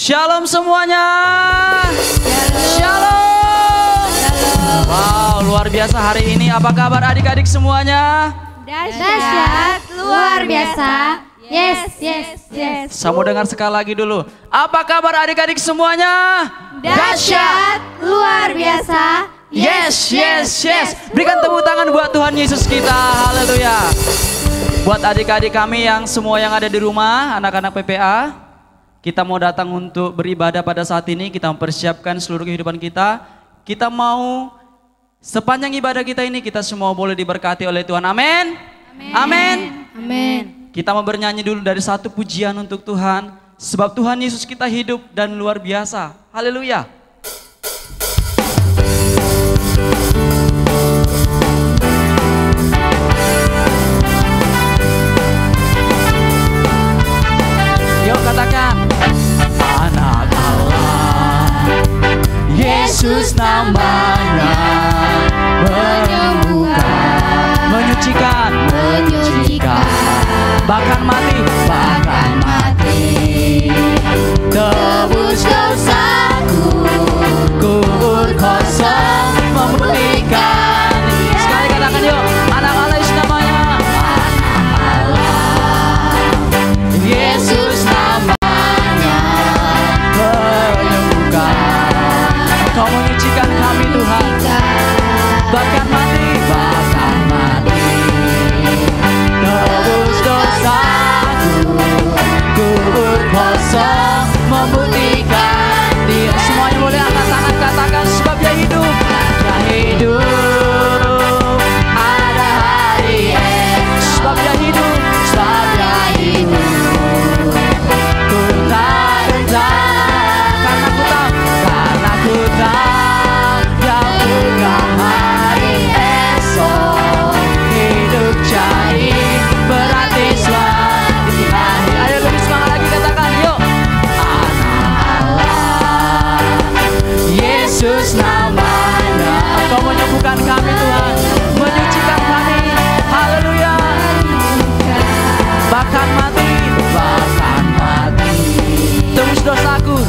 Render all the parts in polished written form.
Shalom semuanya. Shalom. Wow, luar biasa hari ini. Apa kabar adik-adik semuanya? Dahsyat, luar biasa. Yes. Saya mau dengar sekali lagi dulu. Apa kabar adik-adik semuanya? Dahsyat, luar biasa. Yes. Berikan tepuk tangan buat Tuhan Yesus kita. Haleluya. Buat adik-adik kami yang semua yang ada di rumah, anak-anak PPA, kita mau datang untuk beribadah pada saat ini. Kita mempersiapkan seluruh kehidupan kita. Kita mau sepanjang ibadah kita ini kita semua boleh diberkati oleh Tuhan. Amin. Kita mau bernyanyi dulu dari satu pujian untuk Tuhan. Sebab Tuhan Yesus kita hidup dan luar biasa. Haleluya. Yuk katakan. Anak Allah, Yesus namanya, menyembuhkan, menyucikan, bahkan mati, tebus dosaku, kubur kosong, memulihkan. Sekali katakan yuk, anak Allah Yesus namanya, anak Allah, Yesus namanya, menyembuhkan. Kau menyucikan kami Tuhan, bahkan mati, tebus dosaku, kubur kosong, membuktikan Dia. Semuanya boleh angkat tangan, katakan sebab Dia hidup, Dia hidup, ada hari esok. Sebab Dia hidup, sebab Dia hidup. Ku tak rendah, karena ku tahu Dia pegang hari esok. Hidup jadi berarti selalu di hari. Ayo lebih semangat lagi, katakan yuk. Anak Allah, Yesus namanya. Engkau menyembuhkan kami Tuhan, menyucikan kami. Haleluya. Bahkan mati, tebus dosaku,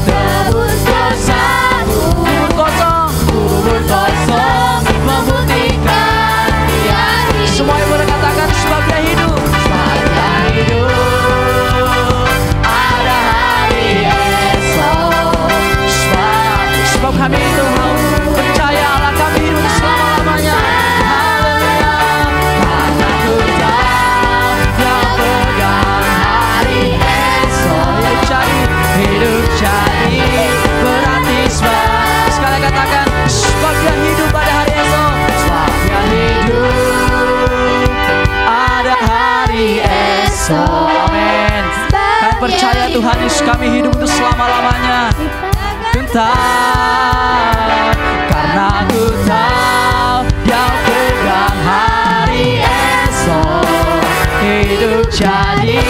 kubur kosong, membuktikan Dia. Semuanya boleh katakan sebab Dia hidup, ada hari esok. Sebab kami itu percaya Allah kami hidup selama-lamanya. Haleluya. Karena ku tahu Dia pegang hari esok. Hidup jadi berarti sebab. Sekali katakan sebab Dia hidup pada hari esok. Sebab Dia hidup ada hari esok. Amin. Kami percaya Tuhan Yesus kami hidup untuk selama-lamanya. Gentar karena ku tahu Dia pegang hari esok. Hidup jadi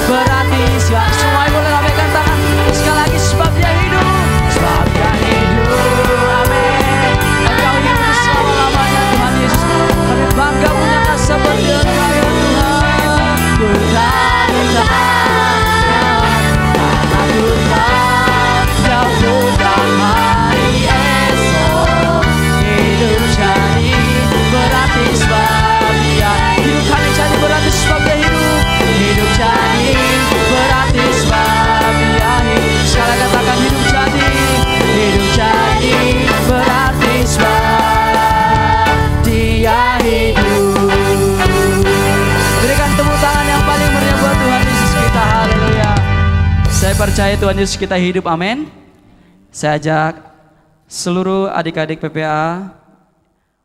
berarti siap. Semuanya boleh lambaikan tangan sekali lagi. Sebab Dia hidup, sebab Dia hidup. Amin. Engkau hidup untuk selama-lamanya Tuhan Yesus. Kami bangga punya kasih berlian Kami Tuhan. Ku tak karena ku tahu Dia pegang hari esok. Hidup jadi berarti sebab Dia hidup. Kami jadi berarti sebab Dia hidup. Hidup jadi berarti sebab Dia hidup. Sekali katakan hidup jadi berarti sebab Dia hidup. Berikan tepuk tangan yang paling meriah buat Tuhan Yesus kita. Haleluya. Saya percaya Tuhan Yesus kita hidup. Amin. Saya ajak seluruh adik-adik PPA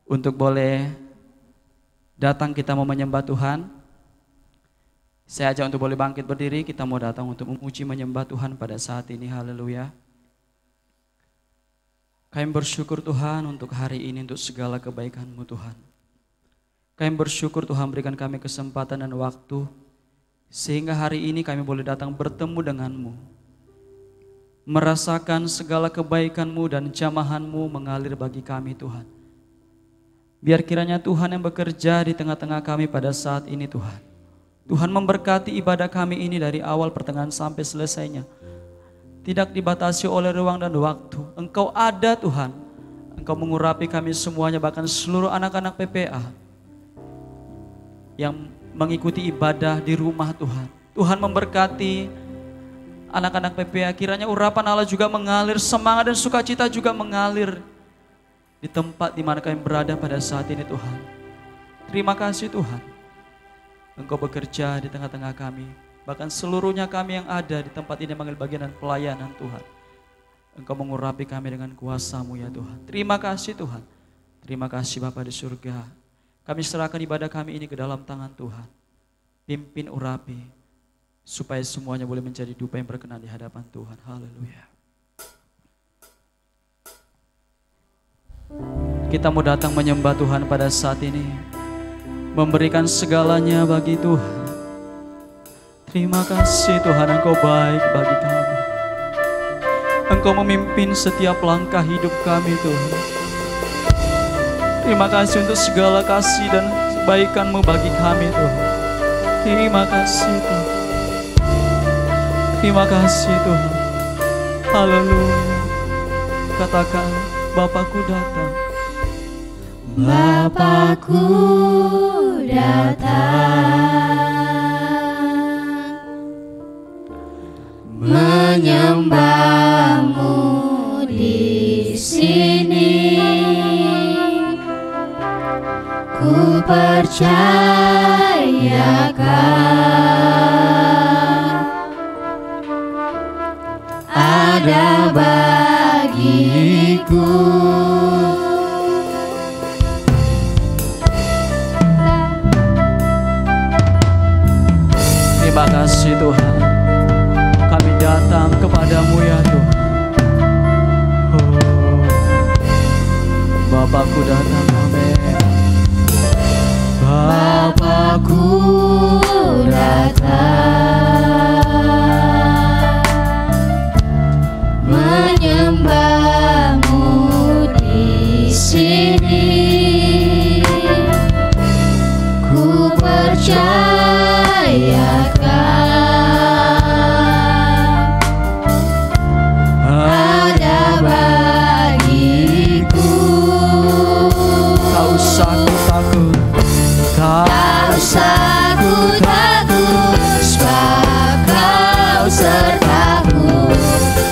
untuk boleh datang, kita mau menyembah Tuhan. Saya ajak untuk boleh bangkit berdiri. Kita mau datang untuk memuji menyembah Tuhan pada saat ini. Haleluya. Kami bersyukur Tuhan untuk hari ini, untuk segala kebaikan-Mu Tuhan. Kami bersyukur Tuhan berikan kami kesempatan dan waktu, sehingga hari ini kami boleh datang bertemu dengan-Mu. Merasakan segala kebaikan-Mu dan jamahan-Mu mengalir bagi kami Tuhan. Biar kiranya Tuhan yang bekerja di tengah-tengah kami pada saat ini Tuhan. Tuhan memberkati ibadah kami ini dari awal pertengahan sampai selesainya. tidak dibatasi oleh ruang dan waktu. Engkau ada Tuhan, Engkau mengurapi kami semuanya, bahkan seluruh anak-anak PPA yang mengikuti ibadah di rumah Tuhan. Tuhan memberkati anak-anak PPA, kiranya urapan Allah juga mengalir, semangat dan sukacita juga mengalir di tempat di mana kami berada pada saat ini Tuhan. Terima kasih Tuhan, Engkau bekerja di tengah-tengah kami, bahkan seluruhnya kami yang ada di tempat ini mengambil bagian dan pelayanan Tuhan. Engkau mengurapi kami dengan kuasa-Mu ya Tuhan. Terima kasih Tuhan. Terima kasih Bapa di surga. Kami serahkan ibadah kami ini ke dalam tangan Tuhan. Pimpin, urapi, supaya semuanya boleh menjadi dupa yang berkenan di hadapan Tuhan. Haleluya. Kita mau datang menyembah Tuhan pada saat ini, memberikan segalanya bagi Tuhan. Terima kasih Tuhan, Engkau baik bagi kami. Engkau memimpin setiap langkah hidup kami Tuhan. Terima kasih untuk segala kasih dan kebaikan-Mu bagi kami Tuhan. Terima kasih Tuhan. Terima kasih Tuhan. Haleluya. Katakan, Bapakku datang. Bapakku datang, menyembah-Mu di sini. Ku percayakan ada bagiku. Terima kasih Tuhan, kami datang kepadamu ya Tuhan. Oh, Bapakku datang, amin. Bapakku datang, menyembah-Mu di sini. Ku percayakan ada bagiku. Tak usah ku takut, Tak usah ku takut, sebab Kau sertaku.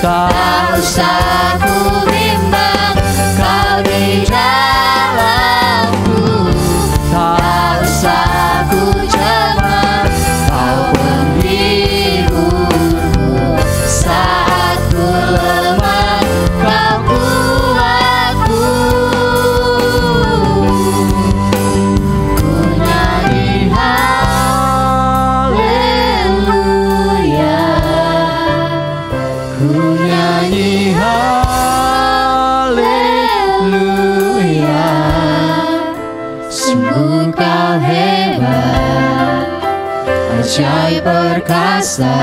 Tak usah ku bimbang, Kau di dalamku. Tak usah ku cemas, Kau penghiburku. Saat ku lemah, Kau kuatku. Ku nyanyi haleluya, ku nyanyi haleluya. Sungguh Kau hebat, ajaib perkasa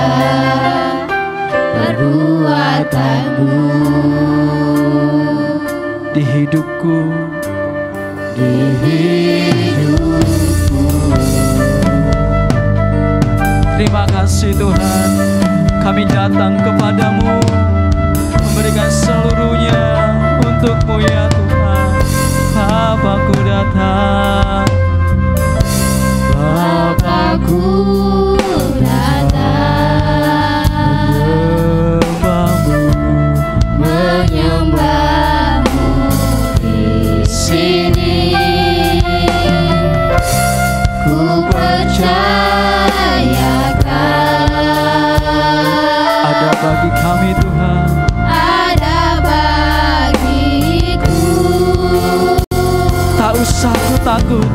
perbuatan-Mu di hidupku, di hidupku. terima kasih Tuhan. Kami datang kepadamu, memberikan seluruhnya untuk-Mu ya Tuhan. Bapakku datang, Bapakku datang, menyembah-Mu di sini. Ku percayakan ada bagi kami Tuhan. ada bagiku. Tak usah ku takut,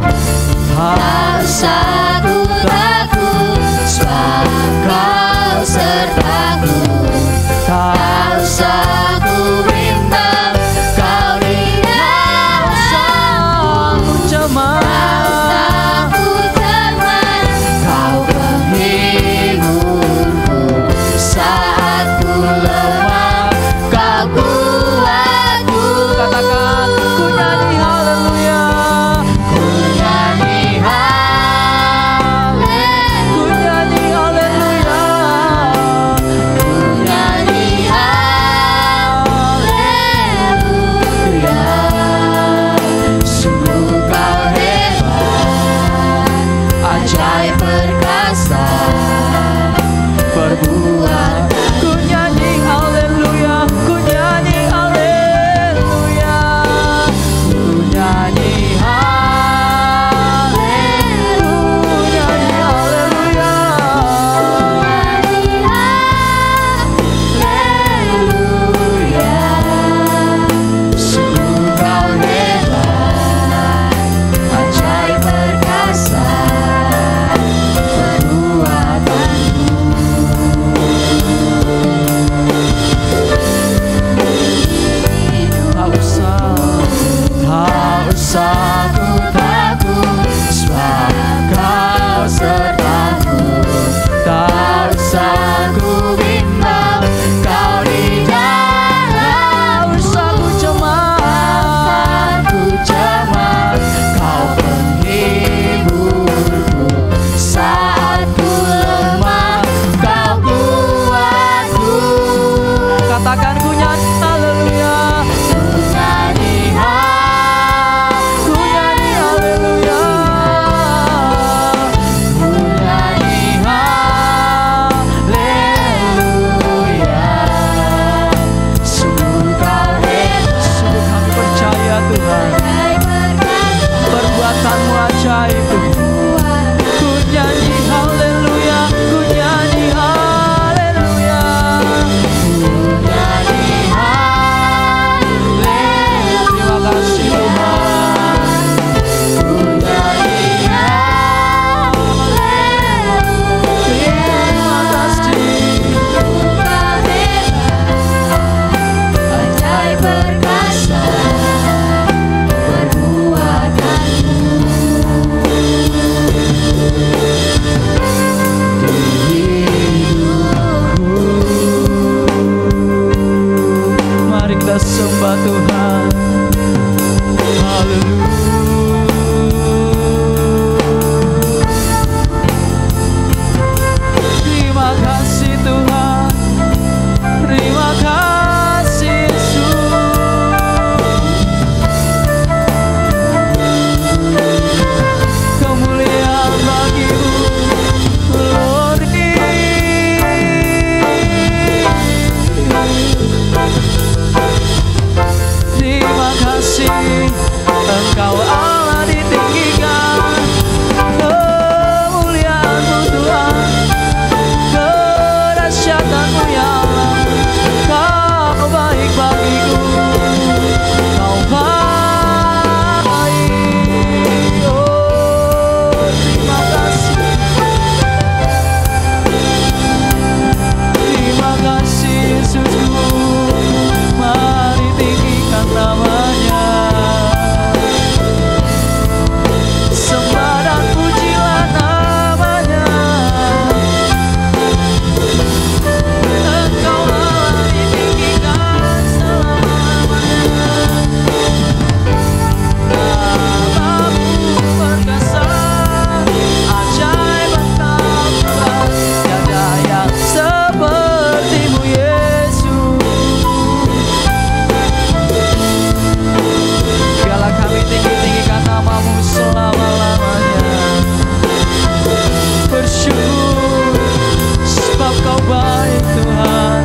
baik Tuhan.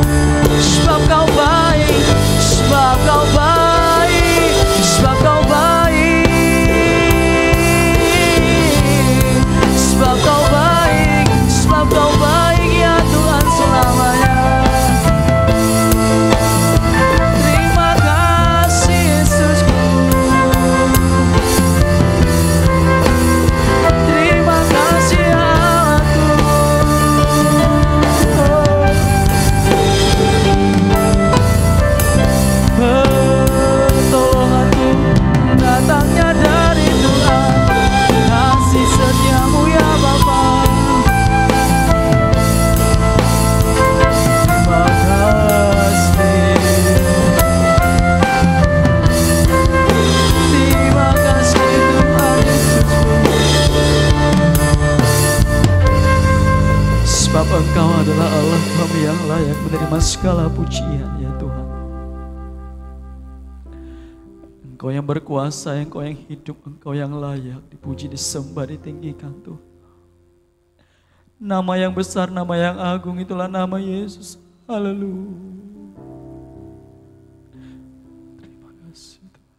Sebab Kau baik, sebab Kau baik, sebab Kau baik, sebab Kau baik, sebab Kau baik ya Tuhan selamanya. Terima kasih Yesusku, terima kasih Allahku. Pertolonganku datangnya dari Tuhan, kasih setiamu ya Bapa. Terima kasih, terima kasih Tuhan Yesusku. Sebab Engkau adalah Allah kami yang layak menerima segala pujian ya Tuhan. Engkau yang berkuasa, Engkau yang hidup, Engkau yang layak dipuji, disembah, ditinggikan Tuhan. Nama yang besar, nama yang agung itulah nama Yesus. Haleluya. Terima kasih Tuhan.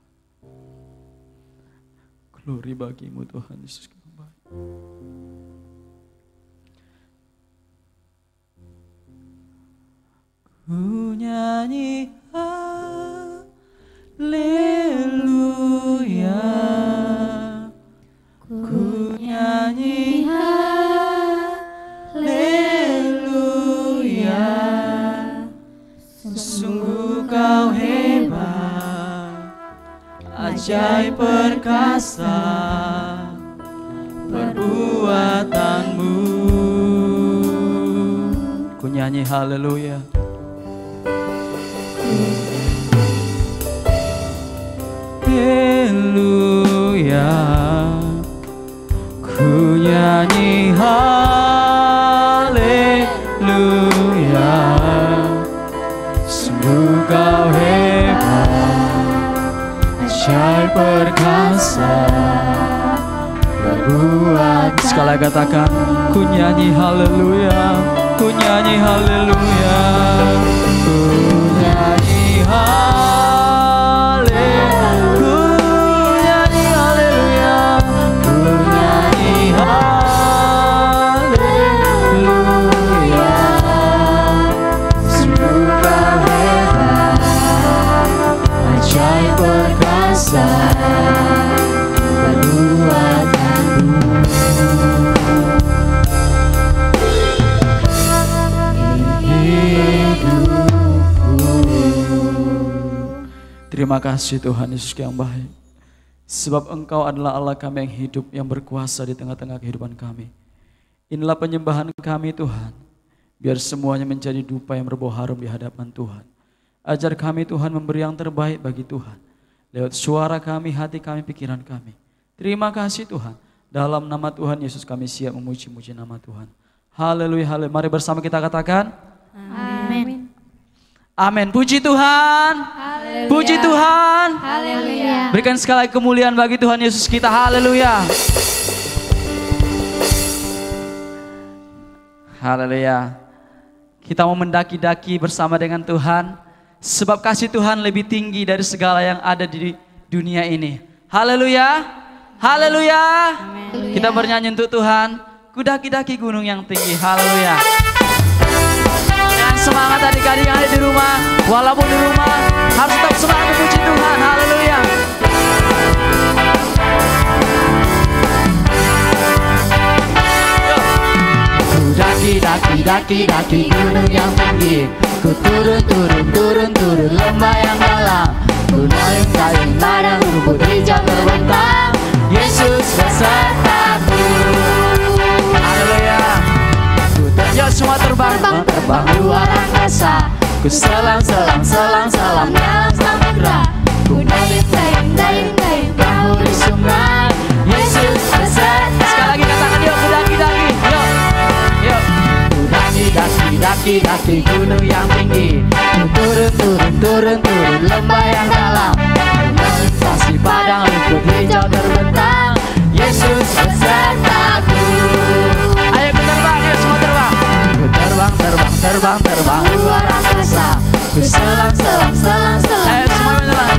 Glory bagimu Tuhan Yesus yang baik. Ku nyanyi haleluya, ku nyanyi haleluya. Sungguh Kau hebat, ajaib perkasa perbuatanmu. Ku nyanyi haleluya. Haleluya, ku nyanyi haleluya. Sungguh Kau hebat, ajaib perkasa berbuat. Sekali katakan, ku nyanyi haleluya, ku nyanyi haleluya, ku nyanyi haleluya. Terima kasih Tuhan Yesus yang baik. Sebab Engkau adalah Allah kami yang hidup, yang berkuasa di tengah-tengah kehidupan kami. Inilah penyembahan kami Tuhan. Biar semuanya menjadi dupa yang berbau harum di hadapan Tuhan. Ajar kami Tuhan memberi yang terbaik bagi Tuhan. Lewat suara kami, hati kami, pikiran kami. Terima kasih Tuhan. Dalam nama Tuhan Yesus kami siap memuji-muji nama Tuhan. Haleluya, haleluya. Mari bersama kita katakan. Amin. Amin. Puji Tuhan. Haleluya. Puji Tuhan. Haleluya. Berikan sekali lagi kemuliaan bagi Tuhan Yesus kita. Haleluya. Haleluya. Kita mau mendaki-daki bersama dengan Tuhan. Sebab kasih Tuhan lebih tinggi dari segala yang ada di dunia ini. Haleluya. Haleluya. Kita bernyanyi untuk Tuhan. Ku daki-daki gunung yang tinggi. Haleluya. Dengan semangat adik-adik yang ada di rumah. Walaupun di rumah harus tetap semangat memuji Tuhan. Haleluya. Ku daki-daki gunung yang tinggi. Ku turun lembah yang dalam. Ku naik kain ladang, rumput hijau terbentang. Yesus besertaku. Haleluya. Ku yuk semua terbang luar angkasa. Ku selam dalam samudra. Ku dayung perahu di sungai. Yesus beserta. Sekali lagi katakan yuk, ku daki-daki. Yuk. Ku daki-daki gunung yang tinggi. Ku turun lembah yang dalam. Melintasi padang rumput hijau terbentang. Yesus besertaku. Ayo ku terbang, yuk semua terbang. Ku terbang terbang luar angkasa. Ku selang, ayo semua menyelam.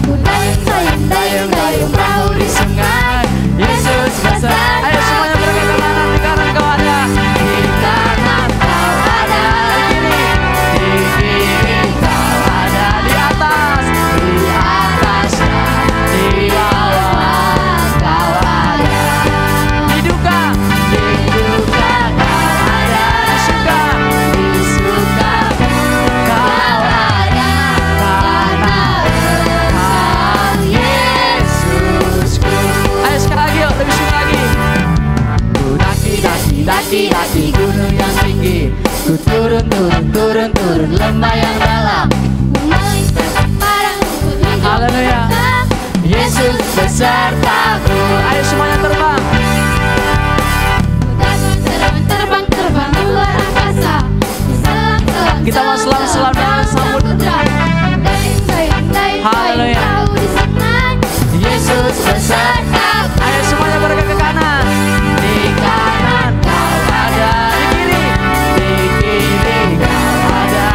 Ku dayung perahu di sungai. Yesus besar. Ayo semuanya bergerak ke kanan, di kanan kau ada. Di kanan kau ada. Di kiri kau ada. Di atas dan di bawah kau ada. Di duka kau ada. Di suka kau ada. Karena Engkau Yesusku. Ayo sekali lagi yuk, lebih suka lagi. Ku daki gunung yang tinggi. Ku turun lembah yang dalam. Haleluya. Yesus besertaku. Ayo semuanya terbang. Terbang luar angkasa. Kita mau selam dan sambut. Haleluya. Yesus besertaku. Ayo semuanya bergerak ke kanan. Di kanan kau ada. Di kiri kau ada.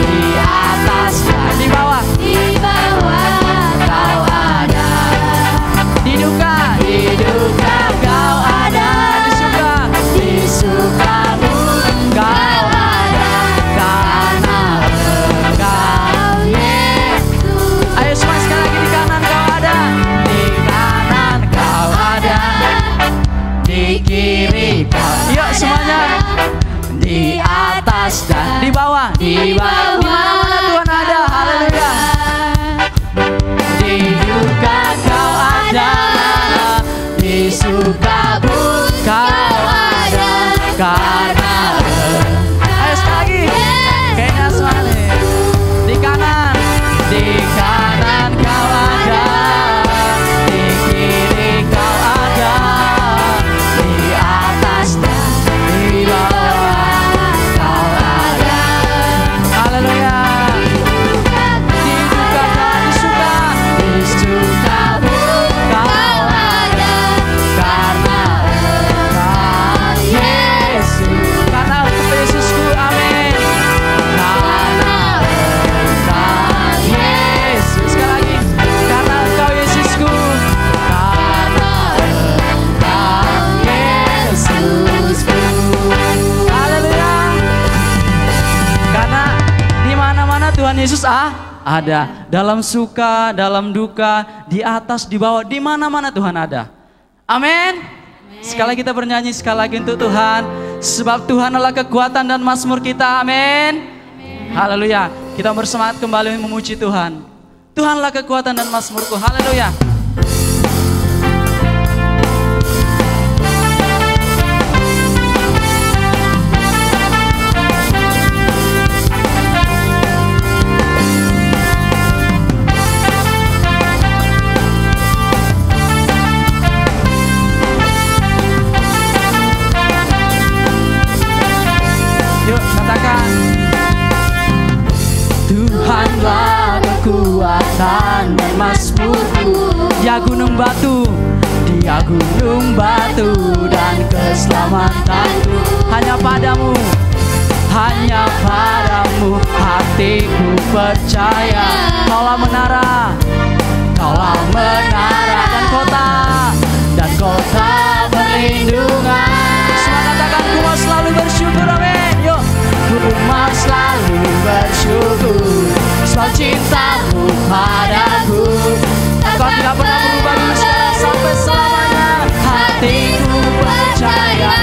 Di atas dan di bawah kau ada. Di duka kau ada. Di sukamu kau ada. Karena Engkau Yesus. Ayo semua sekali lagi, di kanan kau ada. Di kanan kau ada. Di kiri kau. Yuk semuanya. Di atas dan di bawah. Di mana-mana Tuhan ada. Haleluya. Di duka kau ada. Di sukamu kau ada. Karena ayo sekali lagi. Kayaknya semuanya. Di kanan kau ada. Di kiri kau ada. Di atas dan di bawah kau ada. Haleluya. Di duka kau disuka. Di sukamu kau ada. Karena Engkau Yesus. Karena Engkau Yesusku. Amin. Karena Engkau Yesus. Sekali lagi. Karena Engkau Yesusku. Karena Engkau Yesusku. Haleluya. Karena di mana-mana Tuhan Yesus ada. Dalam suka, dalam duka, di atas, di bawah, di mana-mana Tuhan ada. Amin. Sekali kita bernyanyi sekali lagi untuk Tuhan. Sebab Tuhan adalah kekuatan dan mazmur kita. Amin. Haleluya. Kita bersemangat kembali memuji Tuhan. Tuhanlah kekuatan dan mazmurku. Haleluya. Yuk katakan. Tuhanlah kekuatan dan mazmurku. Dia gunung batu dan keselamatanku. Hanya padamu hatiku percaya. Kaulah menara dan kota perlindungan. Semua katakan, ku mau selalu bersyukur. Amin. Yuk. Ku mau selalu bersyukur sebab cintamu padaku. Kau tidak pernah berubah dulu, sekarang sampai selamanya. Hatiku percaya,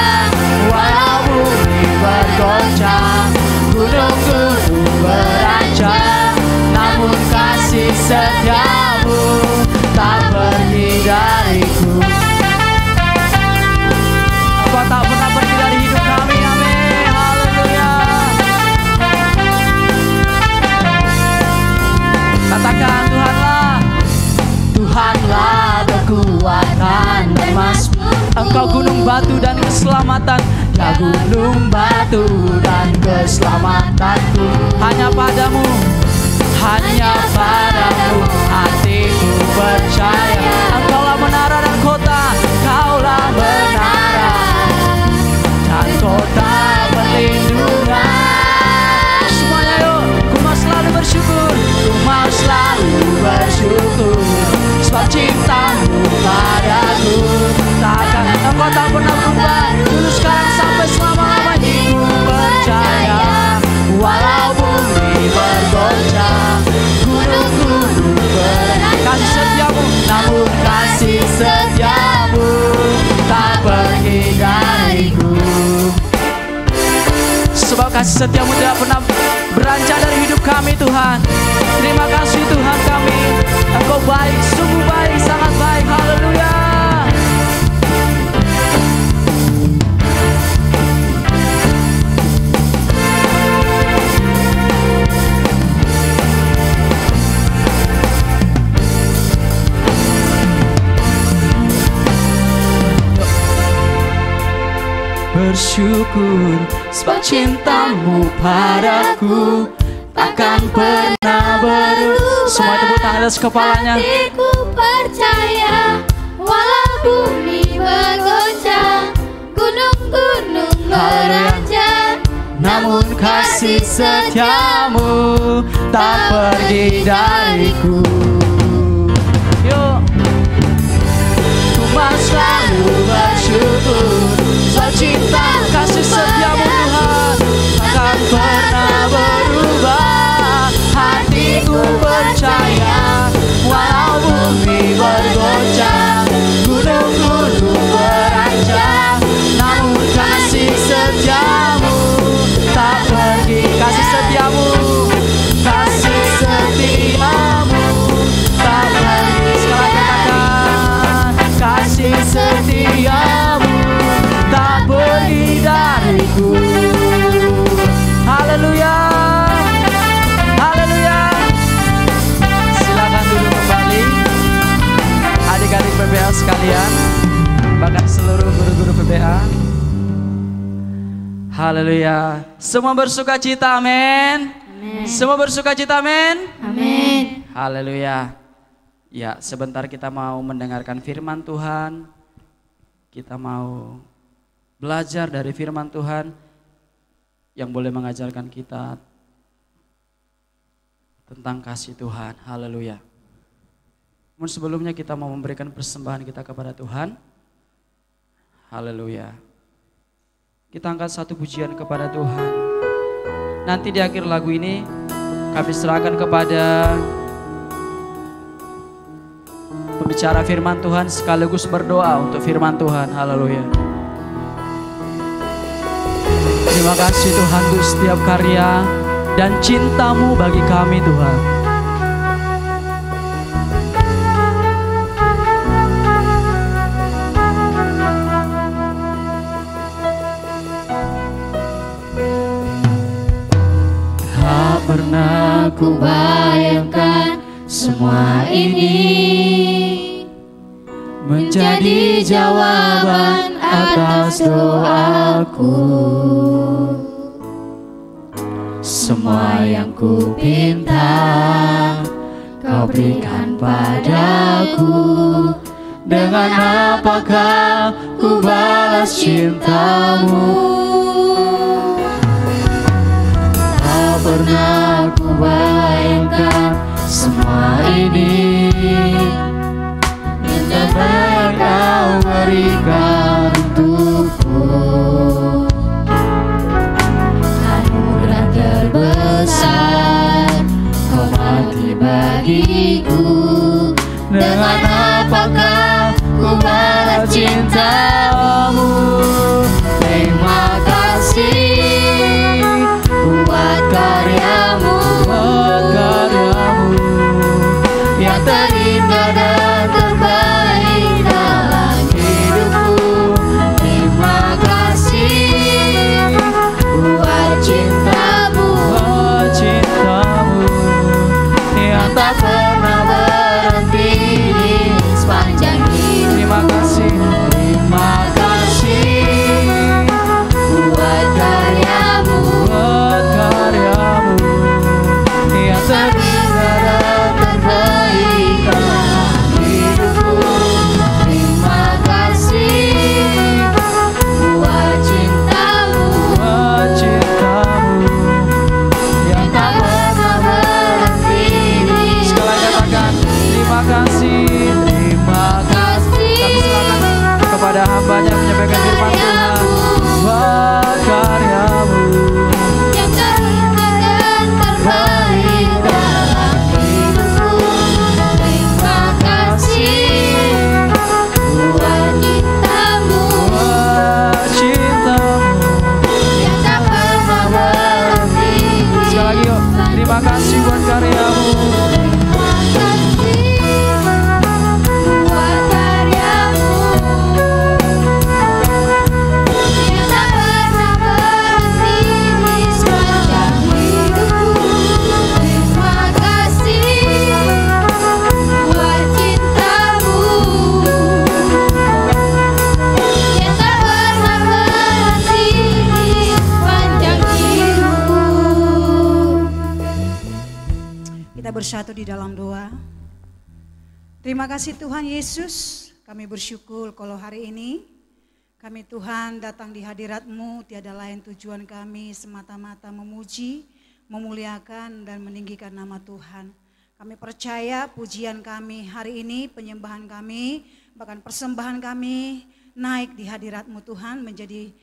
walau bumi bergoncang, gunung-gunung berancang, namun kasih setiamu tak pergi dariku. Kau tak pernah pergi dari hidup kami. Amin. Haleluya. Katakan, Tuhanlah kekuatan dan mazmur. Engkau gunung batu dan keselamatan. Ya gunung batu dan keselamatanku. Hanya padamu hatiku percaya. Engkaulah menara dan kota. Kaulah menara dan kota berlindung. sebab kasih setiamu tidak pernah beranjak dari hidup kami Tuhan. Terima kasih Tuhan kami, Engkau baik, sungguh baik, sangat baik. Haleluya. Bersyukur sebab cintamu padaku takkan pernah berubah. Semua tepuk tangan atas kepalanya. Hatiku percaya walau bumi bergoncang, gunung-gunung beranjak, namun kasih setiamu tak pergi dariku. Yuk, ku mau selalu bersyukur sebab cinta kasih setiamu Tuhan takkan pernah berubah. Hatiku percaya walau bumi bergoncang, gunung-gunung beranjak, namun kasih setiamu tak pergi. Kasih setiamu, kasih setiamu tak pergi. Sekarang katakan, kasih setiamu tak pergi dariku. Haleluya, haleluya. Silakan duduk kembali, adik-adik PBA sekalian, bahkan seluruh guru-guru PBA. Haleluya. Semua bersuka cita, amin. Semua bersuka cita, amin. Amin. Haleluya. Ya, sebentar kita mau mendengarkan firman Tuhan. Kita mau belajar dari firman Tuhan yang boleh mengajarkan kita tentang kasih Tuhan. Haleluya. Namun sebelumnya kita mau memberikan persembahan kita kepada Tuhan. Haleluya. Kita angkat satu pujian kepada Tuhan. Nanti di akhir lagu ini kami serahkan kepada pembicara firman Tuhan sekaligus berdoa untuk firman Tuhan. Haleluya. Terima kasih Tuhan untuk setiap karya dan cintamu bagi kami Tuhan. Tak pernah ku bayangkan semua ini menjadi jawaban atas doaku. Semua yang ku pinta Kau berikan padaku. Dengan apakah ku balas cintamu? Tak pernah ku bayangkan semua ini yang Kau berikan untukku. Anugerah terbesar Kau mati bagiku. Dengan apakah ku balas cintamu? Terima kasih buat karyamu, yang terindah dan terbaik dalam hidupku. Terima kasih bersatu di dalam doa. Terima kasih Tuhan Yesus, kami bersyukur kalau hari ini kami Tuhan datang di hadirat-Mu, tiada lain tujuan kami semata-mata memuji, memuliakan dan meninggikan nama Tuhan. Kami percaya pujian kami hari ini, penyembahan kami, bahkan persembahan kami naik di hadirat-Mu Tuhan menjadi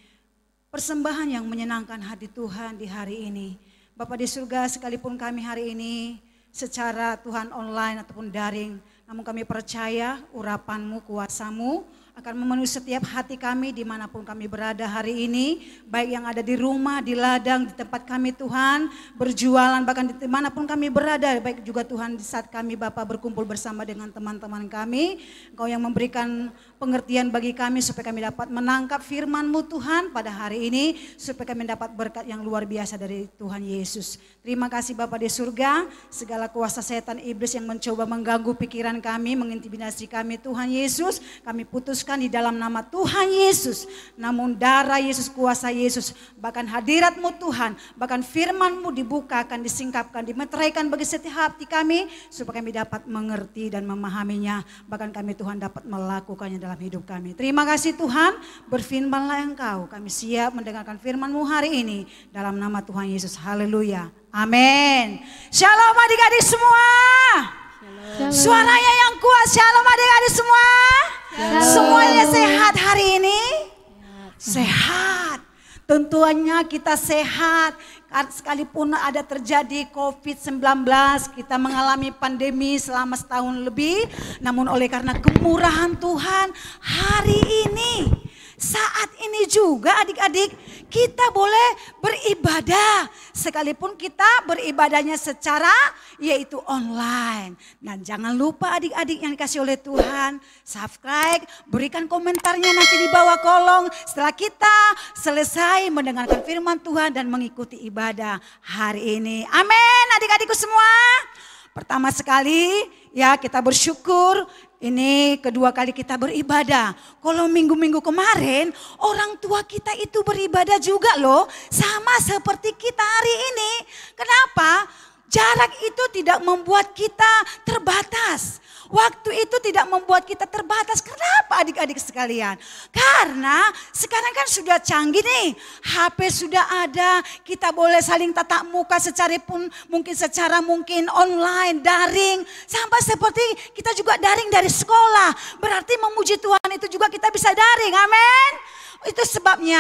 persembahan yang menyenangkan hati Tuhan di hari ini. Bapa di surga, sekalipun kami hari ini secara Tuhan online ataupun daring, namun kami percaya urapan-Mu, kuasa-Mu akan memenuhi setiap hati kami dimanapun kami berada hari ini. Baik yang ada di rumah, di ladang, di tempat kami Tuhan berjualan, bahkan dimanapun kami berada. Baik juga Tuhan di saat kami Bapa berkumpul bersama dengan teman-teman kami. Engkau yang memberikan pengertian bagi kami supaya kami dapat menangkap firman-Mu Tuhan pada hari ini. Supaya kami dapat berkat yang luar biasa dari Tuhan Yesus. Terima kasih Bapa di surga, segala kuasa setan iblis yang mencoba mengganggu pikiran kami, mengintimidasi kami Tuhan Yesus, kami putuskan di dalam nama Tuhan Yesus. Namun darah Yesus, kuasa Yesus, bahkan hadirat-Mu Tuhan, bahkan firman-Mu dibukakan, disingkapkan, dimeteraikan bagi setiap hati kami, supaya kami dapat mengerti dan memahaminya, bahkan kami Tuhan dapat melakukannya dalam hidup kami. Terima kasih Tuhan, berfirmanlah Engkau, kami siap mendengarkan firman-Mu hari ini, dalam nama Tuhan Yesus. Haleluya, amin. Shalom adik-adik semua. Shalom. Suaranya yang kuat, shalom adik-adik semua. Shalom. Semuanya sehat hari ini? Sehat. Tentunya kita sehat. Sekalipun ada terjadi COVID-19, kita mengalami pandemi selama setahun lebih. Namun oleh karena kemurahan Tuhan, hari ini, saat ini juga adik-adik kita boleh beribadah. Sekalipun kita beribadahnya secara yaitu online. Dan jangan lupa adik-adik yang dikasih oleh Tuhan, subscribe, berikan komentarnya nanti di bawah kolom setelah kita selesai mendengarkan firman Tuhan dan mengikuti ibadah hari ini. Amin adik-adikku semua. Pertama sekali ya kita bersyukur. Ini kedua kali kita beribadah. Kalau minggu-minggu kemarin orang tua kita itu beribadah juga loh. Sama seperti kita hari ini. Kenapa? Jarak itu tidak membuat kita terbatas. Waktu itu tidak membuat kita terbatas. Kenapa adik-adik sekalian? Karena sekarang kan sudah canggih nih. HP sudah ada. Kita boleh saling tatap muka secara mungkin online, daring. Sampai seperti kita juga daring dari sekolah. Berarti memuji Tuhan itu juga kita bisa daring. Amin. Itu sebabnya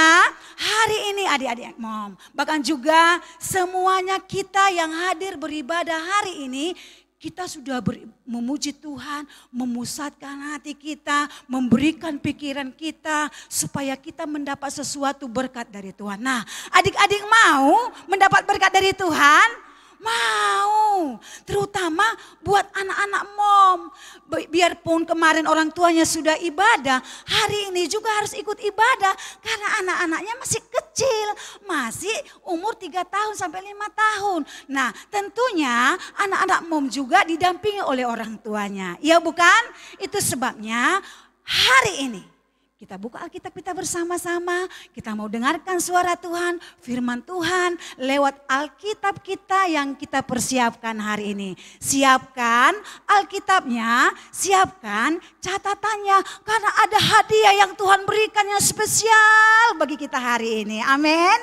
hari ini adik-adik mom, bahkan juga semuanya kita yang hadir beribadah hari ini, kita sudah memuji Tuhan, memusatkan hati kita, memberikan pikiran kita supaya kita mendapat sesuatu berkat dari Tuhan. Nah, adik-adik mau mendapat berkat dari Tuhan? Mau, terutama buat anak-anak mom. Biarpun kemarin orang tuanya sudah ibadah, hari ini juga harus ikut ibadah. Karena anak-anaknya masih kecil, masih umur 3 tahun sampai 5 tahun. Nah tentunya anak-anak mom juga didampingi oleh orang tuanya. Ya bukan? Itu sebabnya hari ini kita buka Alkitab kita bersama-sama, kita mau dengarkan suara Tuhan, firman Tuhan lewat Alkitab kita yang kita persiapkan hari ini. Siapkan Alkitabnya, siapkan catatannya, karena ada hadiah yang Tuhan berikan yang spesial bagi kita hari ini. Amin.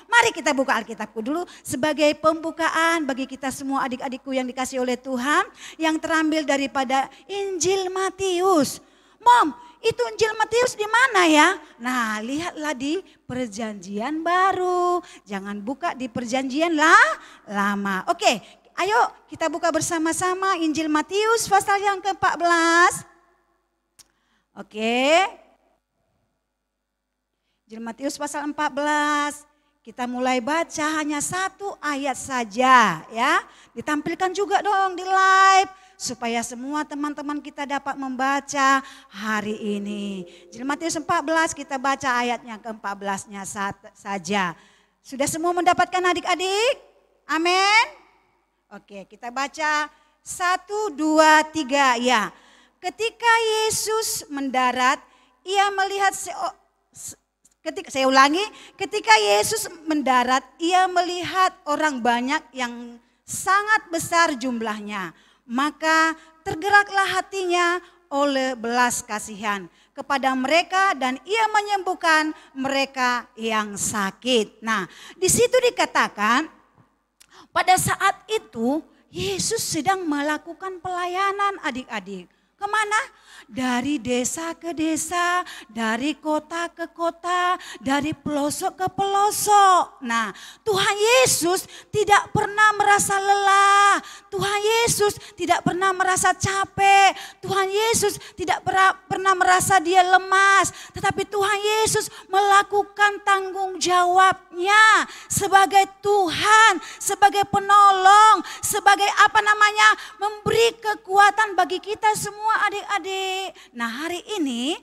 Mari kita buka Alkitabku dulu sebagai pembukaan bagi kita semua adik-adikku yang dikasih oleh Tuhan, yang terambil daripada Injil Matius. Mom, itu Injil Matius di mana ya? Nah, lihatlah di Perjanjian Baru. Jangan buka di Perjanjian Lama. Oke, ayo kita buka bersama-sama Injil Matius pasal yang ke-14. Oke. Injil Matius pasal 14. Kita mulai baca hanya 1 ayat saja ya. Ditampilkan juga dong di live. Supaya semua teman-teman kita dapat membaca hari ini. Injil Matius 14 kita baca ayatnya ke-14-nya saja. Sudah semua mendapatkan adik-adik? Amin. Oke, kita baca 1, 2, 3 ya. Ketika Yesus mendarat, ia melihat ketika Yesus mendarat, ia melihat orang banyak yang sangat besar jumlahnya. Maka tergeraklah hatinya oleh belas kasihan kepada mereka dan ia menyembuhkan mereka yang sakit. Nah, di situ dikatakan pada saat itu Yesus sedang melakukan pelayanan adik-adik. Kemana? Dari desa ke desa, dari kota ke kota, dari pelosok ke pelosok. Nah, Tuhan Yesus tidak pernah merasa lelah. Tuhan Yesus tidak pernah merasa capek. Tuhan Yesus tidak pernah merasa dia lemas. Tetapi Tuhan Yesus melakukan tanggung jawabnya sebagai Tuhan, sebagai penolong, sebagai memberi kekuatan bagi kita semua adik-adik. Nah, hari ini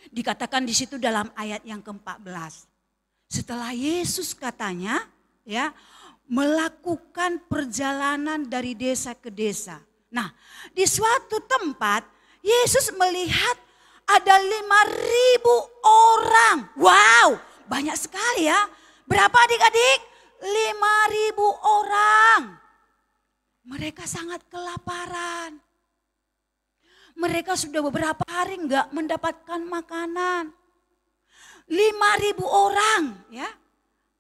dikatakan di situ dalam ayat yang ke-14. Setelah Yesus katanya ya melakukan perjalanan dari desa ke desa. Nah, di suatu tempat Yesus melihat ada 5.000 orang. Wow, banyak sekali ya. Berapa adik-adik? 5.000 orang. Mereka sangat kelaparan. Mereka sudah beberapa hari enggak mendapatkan makanan. 5.000 orang ya.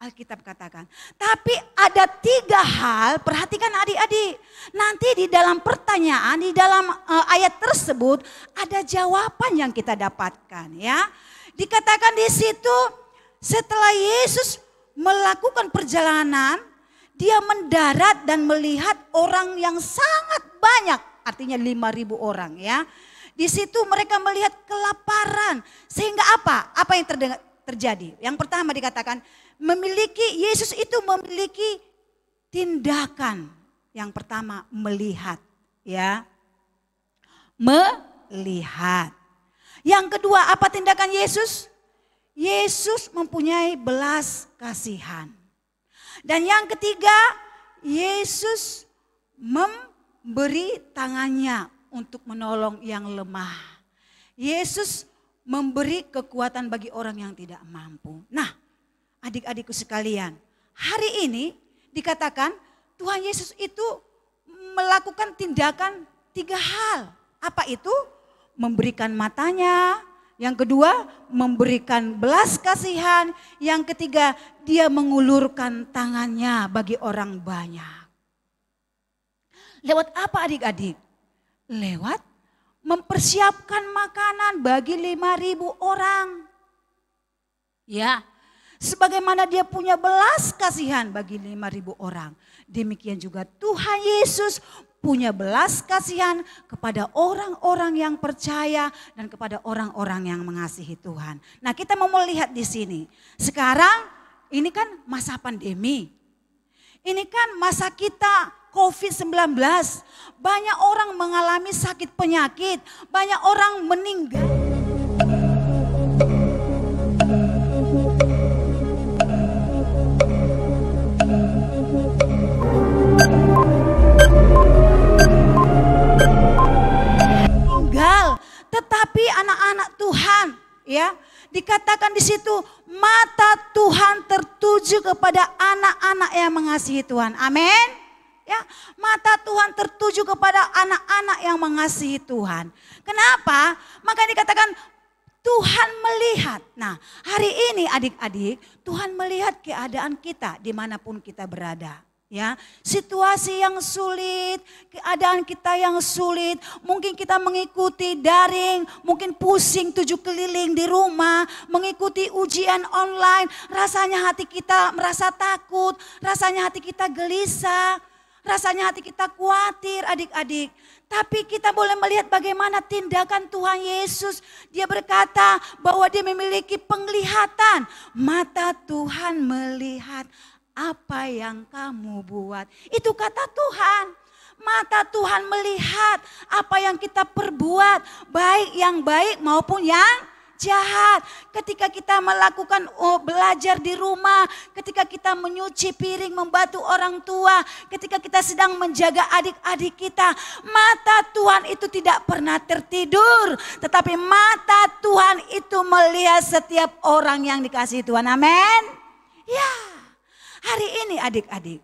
Alkitab katakan. Tapi ada 3 hal, perhatikan adik-adik. Nanti di dalam pertanyaan, di dalam ayat tersebut ada jawaban yang kita dapatkan ya. Dikatakan di situ setelah Yesus melakukan perjalanan, dia mendarat dan melihat orang yang sangat banyak. Artinya 5.000 orang ya. Di situ mereka melihat kelaparan. Sehingga apa? Apa yang terjadi? Yang pertama dikatakan Yesus itu memiliki tindakan. Yang pertama melihat ya. Melihat. Yang kedua apa tindakan Yesus? Yesus mempunyai belas kasihan. Dan yang ketiga Yesus memberi tangannya untuk menolong yang lemah. Yesus memberi kekuatan bagi orang yang tidak mampu. Nah, adik-adikku sekalian, hari ini dikatakan Tuhan Yesus itu melakukan tindakan 3 hal. Apa itu? Memberikan matanya. Yang kedua, memberikan belas kasihan. Yang ketiga, dia mengulurkan tangannya bagi orang banyak. Lewat apa adik-adik? Lewat mempersiapkan makanan bagi 5.000 orang. Ya, sebagaimana dia punya belas kasihan bagi 5.000 orang. Demikian juga Tuhan Yesus punya belas kasihan kepada orang-orang yang percaya dan kepada orang-orang yang mengasihi Tuhan. Nah, kita mau melihat di sini. Sekarang ini kan masa pandemi. Ini kan masa kita COVID-19, banyak orang mengalami sakit penyakit, banyak orang meninggal. Tetapi anak-anak Tuhan ya, dikatakan di situ mata Tuhan tertuju kepada anak-anak yang mengasihi Tuhan. Amin. Ya, mata Tuhan tertuju kepada anak-anak yang mengasihi Tuhan. Kenapa? Maka dikatakan Tuhan melihat. Nah, hari ini adik-adik, Tuhan melihat keadaan kita dimanapun kita berada. Ya, situasi yang sulit, keadaan kita yang sulit, mungkin kita mengikuti daring, mungkin pusing 7 keliling di rumah, mengikuti ujian online, rasanya hati kita merasa takut, rasanya hati kita gelisah, rasanya hati kita khawatir adik-adik. Tapi kita boleh melihat bagaimana tindakan Tuhan Yesus. Dia berkata bahwa dia memiliki penglihatan, mata Tuhan melihat apa yang kamu buat. Itu kata Tuhan. Mata Tuhan melihat apa yang kita perbuat. Baik yang baik maupun yang jahat. Ketika kita melakukan belajar di rumah. Ketika kita menyuci piring, membantu orang tua. Ketika kita sedang menjaga adik-adik kita. Mata Tuhan itu tidak pernah tertidur. Tetapi mata Tuhan itu melihat setiap orang yang dikasihi Tuhan. Amin. Ya. Hari ini adik-adik,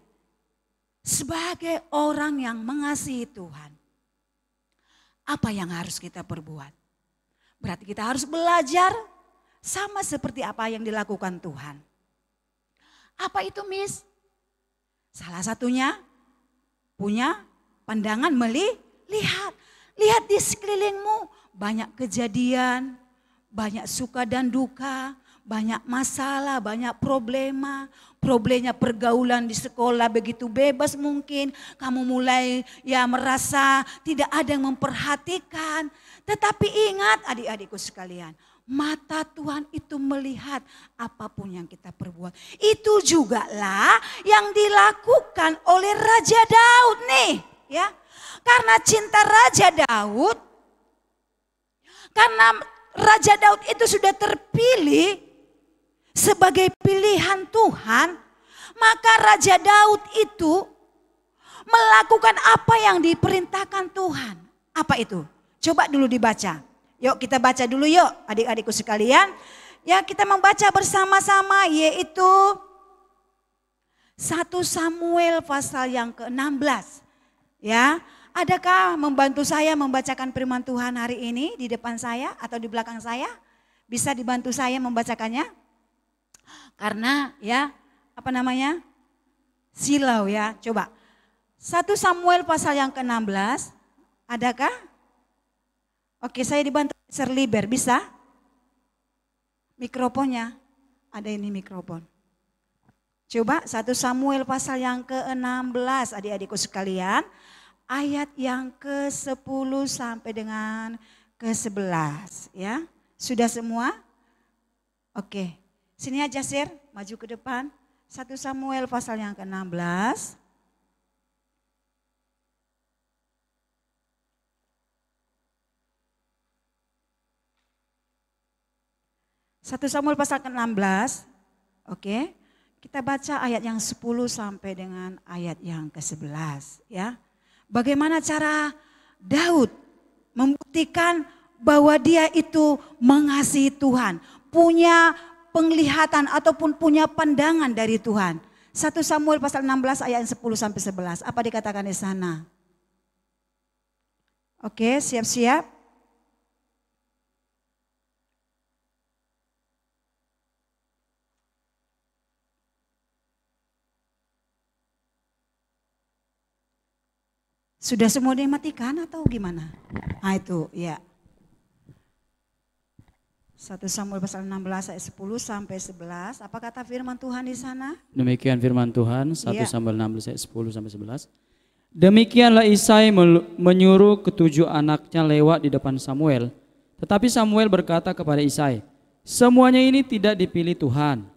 sebagai orang yang mengasihi Tuhan, apa yang harus kita perbuat? Berarti kita harus belajar sama seperti apa yang dilakukan Tuhan. Apa itu, Miss? Salah satunya punya pandangan melihat. Lihat di sekelilingmu, banyak kejadian, banyak suka dan duka, banyak masalah, banyak problema. Problemnya pergaulan di sekolah begitu bebas mungkin. Kamu mulai merasa tidak ada yang memperhatikan. Tetapi ingat adik-adikku sekalian, mata Tuhan itu melihat apapun yang kita perbuat. Itu juga lah yang dilakukan oleh Raja Daud nih, ya. Karena cinta Raja Daud, karena Raja Daud itu sudah terpilih sebagai pilihan Tuhan, maka Raja Daud itu melakukan apa yang diperintahkan Tuhan. Apa itu? Coba dulu dibaca. Yuk kita baca dulu yuk adik-adikku sekalian. Ya kita membaca bersama-sama yaitu 1 Samuel pasal yang ke-16. Ya, adakah membantu saya membacakan firman Tuhan hari ini di depan saya atau di belakang saya? Bisa dibantu saya membacakannya? Karena silau ya. Coba 1 Samuel pasal yang ke-16. Adakah? Oke, saya dibantu Serliber, bisa? Mikrofonnya, ada ini mikrofon. Coba 1 Samuel pasal yang ke-16 adik-adikku sekalian. Ayat yang ke-10 sampai dengan ke-11 ya. Sudah semua? Oke. Sini aja Sir, maju ke depan. 1 Samuel pasal yang ke-16. Satu Samuel pasal ke-16. Oke. Kita baca ayat yang 10 sampai dengan ayat yang ke-11 ya. Bagaimana cara Daud membuktikan bahwa dia itu mengasihi Tuhan, punya penglihatan ataupun punya pandangan dari Tuhan. 1 Samuel pasal 16 ayat 10 sampai 11. Apa dikatakan di sana? Oke, siap-siap. Sudah semua dimatikan atau gimana? Nah itu ya. 1 Samuel pasal 16 ayat 10 sampai 11. Apa kata firman Tuhan di sana? Demikian firman Tuhan 1 Samuel 16 ayat 10 sampai 11. Demikianlah Isai menyuruh ketujuh anaknya lewat di depan Samuel. Tetapi Samuel berkata kepada Isai, semuanya ini tidak dipilih Tuhan.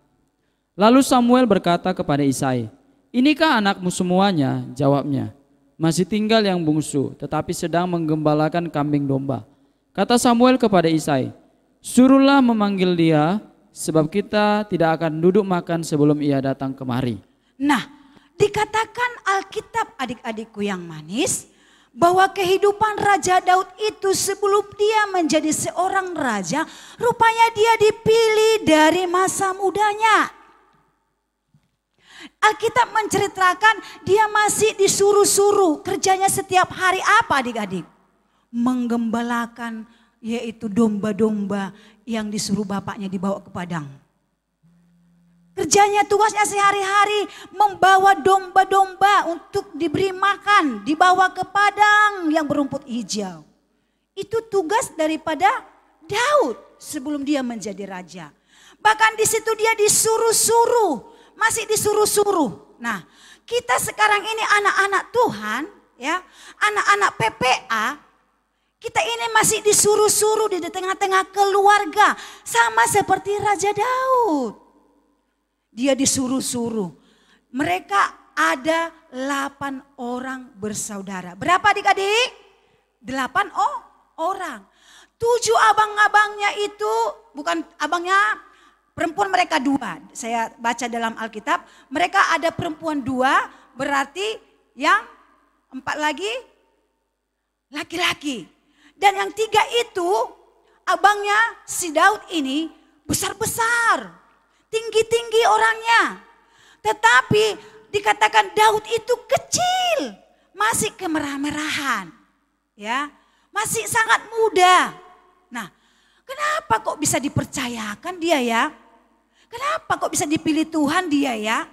Lalu Samuel berkata kepada Isai, inikah anakmu semuanya? Jawabnya, masih tinggal yang bungsu, tetapi sedang menggembalakan kambing domba. Kata Samuel kepada Isai, suruhlah memanggil dia, sebab kita tidak akan duduk makan sebelum ia datang kemari. Nah, dikatakan Alkitab adik-adikku yang manis, bahwa kehidupan Raja Daud itu sebelum dia menjadi seorang raja, rupanya dia dipilih dari masa mudanya. Alkitab menceritakan dia masih disuruh-suruh, kerjanya setiap hari apa adik-adik? Menggembalakan yaitu domba-domba yang disuruh bapaknya dibawa ke padang. Kerjanya, tugasnya sehari-hari membawa domba-domba untuk diberi makan, dibawa ke padang yang berumput hijau. Itu tugas daripada Daud sebelum dia menjadi raja. Bahkan di situ dia disuruh-suruh. Masih disuruh-suruh. Nah, kita sekarang ini anak-anak Tuhan, ya, anak-anak PPA, kita ini masih disuruh-suruh di tengah-tengah keluarga, sama seperti Raja Daud. Dia disuruh-suruh. Mereka ada 8 orang bersaudara. Berapa adik-adik? 8 orang. 7 abang-abangnya itu, bukan abangnya, perempuan mereka 2, saya baca dalam Alkitab, mereka ada perempuan 2, berarti yang 4 lagi laki-laki. Dan yang 3 itu, abangnya si Daud ini besar-besar, tinggi-tinggi orangnya. Tetapi dikatakan Daud itu kecil. kecil, masih kemerah-merahan, ya, masih sangat muda. Nah, kenapa kok bisa dipercayakan dia ya? Kenapa kok bisa dipilih Tuhan dia ya?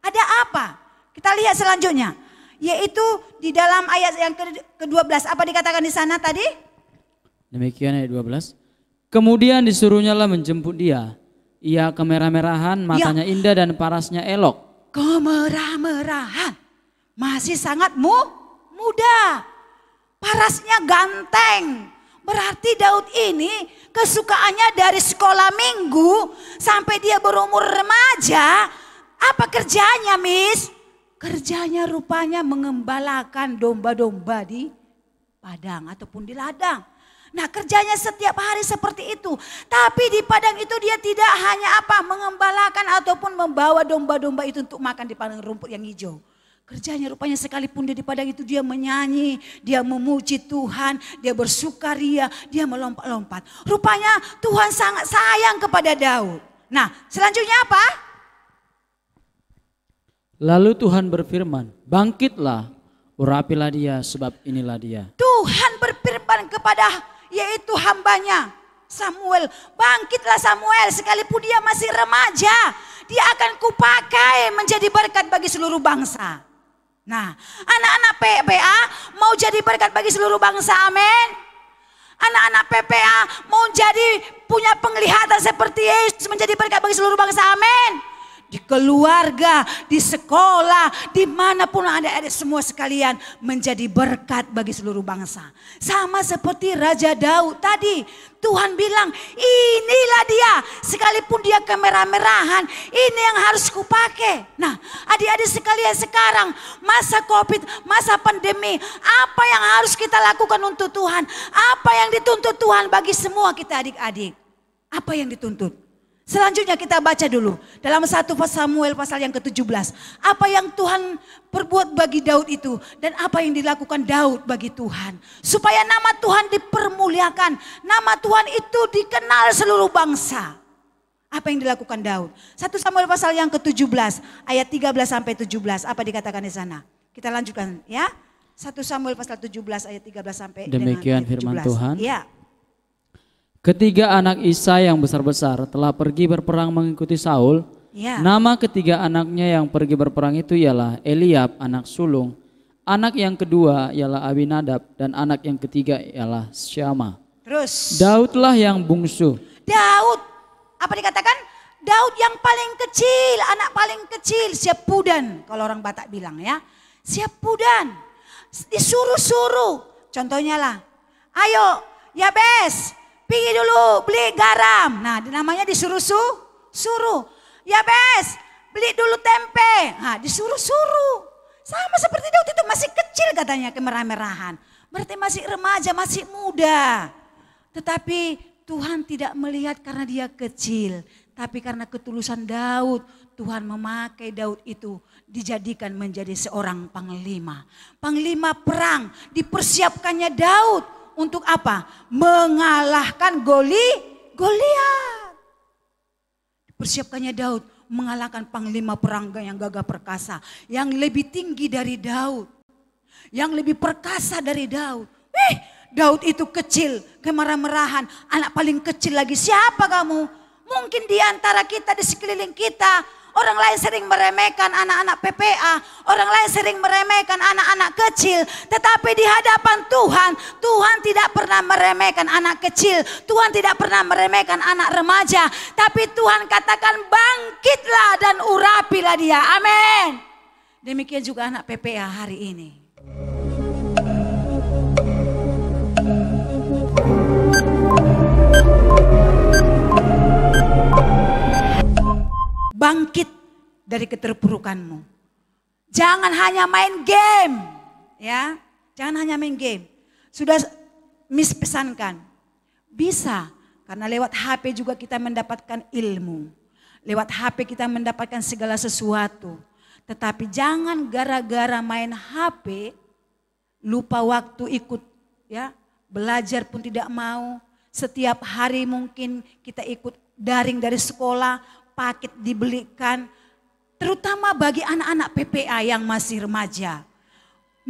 Ada apa? Kita lihat selanjutnya, yaitu di dalam ayat yang ke-12. Apa dikatakan di sana tadi? Demikian ayat 12. Kemudian disuruhnyalah menjemput dia. Ia kemerah-merahan, matanya indah dan parasnya elok. Kemerah-merahan, masih sangat muda, parasnya ganteng. Berarti Daud ini kesukaannya dari sekolah minggu sampai dia berumur remaja. Apa kerjanya, Miss? Kerjanya rupanya mengembalakan domba-domba di padang ataupun di ladang. Nah, kerjanya setiap hari seperti itu. Tapi di padang itu dia tidak hanya mengembalakan ataupun membawa domba-domba itu untuk makan di padang rumput yang hijau. Kerjanya rupanya sekalipun dia di padang itu dia menyanyi, dia memuji Tuhan, dia bersukaria, dia melompat-lompat. Rupanya Tuhan sangat sayang kepada Daud. Nah, selanjutnya apa? Lalu Tuhan berfirman, bangkitlah, urapilah dia sebab inilah dia. Tuhan berfirman kepada yaitu hambanya Samuel, bangkitlah Samuel, sekalipun dia masih remaja, dia akan kupakai menjadi berkat bagi seluruh bangsa. Nah, anak-anak PPA mau jadi berkat bagi seluruh bangsa, amin. Anak-anak PPA mau jadi punya penglihatan seperti Yesus menjadi berkat bagi seluruh bangsa, amin. Di keluarga, di sekolah, dimanapun ada semua sekalian menjadi berkat bagi seluruh bangsa. Sama seperti Raja Daud tadi, Tuhan bilang inilah dia, sekalipun dia kemerah-merahan, ini yang harus kupakai. Nah, adik-adik sekalian, sekarang masa Covid, masa pandemi, apa yang harus kita lakukan untuk Tuhan? Apa yang dituntut Tuhan bagi semua kita adik-adik? Apa yang dituntut? Selanjutnya kita baca dulu dalam 1 Samuel pasal yang ke-17. Apa yang Tuhan perbuat bagi Daud itu dan apa yang dilakukan Daud bagi Tuhan. Supaya nama Tuhan dipermuliakan, nama Tuhan itu dikenal seluruh bangsa. Apa yang dilakukan Daud? 1 Samuel pasal yang ke-17 ayat 13 sampai 17. Apa dikatakan di sana? Kita lanjutkan ya. 1 Samuel pasal 17 ayat 13 sampai demikian dengan ayat 17. Firman Tuhan. Ya. Ketiga anak Isai yang besar-besar telah pergi berperang mengikuti Saul. Ya. Nama ketiga anaknya yang pergi berperang itu ialah Eliab anak sulung. Anak yang kedua ialah Abinadab dan anak yang ketiga ialah Syama. Terus. Daudlah yang bungsu. Daud, apa dikatakan? Daud yang paling kecil, anak paling kecil, siap pudan kalau orang Batak bilang ya. Siap pudan, disuruh-suruh. Contohnya lah, ayo Yabes, pergi dulu beli garam. Nah, namanya disuruh-suruh. Yabes, beli dulu tempe. Nah, disuruh-suruh. Sama seperti Daud itu masih kecil katanya kemerah-merahan. Berarti masih remaja, masih muda. Tetapi Tuhan tidak melihat karena dia kecil. Tapi karena ketulusan Daud, Tuhan memakai Daud itu dijadikan menjadi seorang panglima. Panglima perang, dipersiapkannya Daud. Untuk apa? Mengalahkan Goliat. Dipersiapkannya Daud mengalahkan panglima perang yang gagah perkasa. Yang lebih tinggi dari Daud. Yang lebih perkasa dari Daud. Daud itu kecil, kemerah-merahan. Anak paling kecil lagi. Siapa kamu? Mungkin di antara kita, di sekeliling kita. Orang lain sering meremehkan anak-anak PPA. Orang lain sering meremehkan anak-anak kecil. Tetapi di hadapan Tuhan, Tuhan tidak pernah meremehkan anak kecil. Tuhan tidak pernah meremehkan anak remaja. Tapi Tuhan katakan bangkitlah dan urapilah dia. Amin. Demikian juga anak PPA hari ini. Bangkit dari keterpurukanmu. Jangan hanya main game, ya. Jangan hanya main game. Sudah Miss pesankan, bisa karena lewat HP juga kita mendapatkan ilmu. Lewat HP kita mendapatkan segala sesuatu. Tetapi jangan gara-gara main HP lupa waktu ikut, ya. Belajar pun tidak mau. Setiap hari mungkin kita ikut daring dari sekolah. Paket dibelikan, terutama bagi anak-anak PPA yang masih remaja.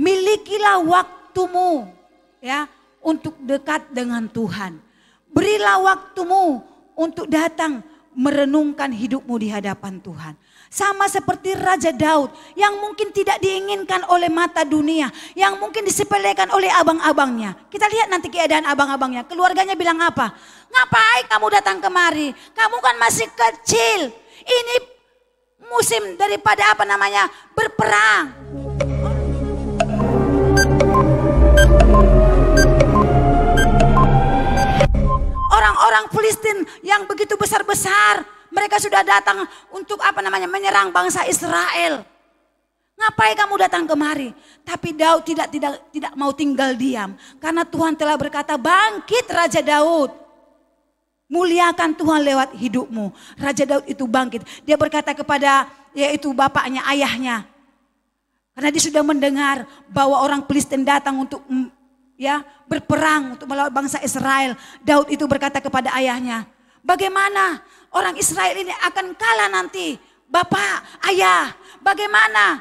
Milikilah waktumu ya untuk dekat dengan Tuhan. Berilah waktumu untuk datang merenungkan hidupmu di hadapan Tuhan. Sama seperti Raja Daud yang mungkin tidak diinginkan oleh mata dunia, yang mungkin disepelekan oleh abang-abangnya. Kita lihat nanti keadaan abang-abangnya. Keluarganya bilang apa? Ngapain kamu datang kemari? Kamu kan masih kecil. Ini musim daripada berperang. Orang-orang Filistin yang begitu besar-besar, mereka sudah datang untuk menyerang bangsa Israel. Ngapain kamu datang kemari? Tapi Daud tidak mau tinggal diam, karena Tuhan telah berkata, bangkit Raja Daud. Muliakan Tuhan lewat hidupmu. Raja Daud itu bangkit. Dia berkata kepada yaitu bapaknya, ayahnya. Karena dia sudah mendengar bahwa orang Filistin datang untuk berperang untuk melawan bangsa Israel. Daud itu berkata kepada ayahnya, bagaimana orang Israel ini akan kalah nanti? Bapak, ayah, bagaimana?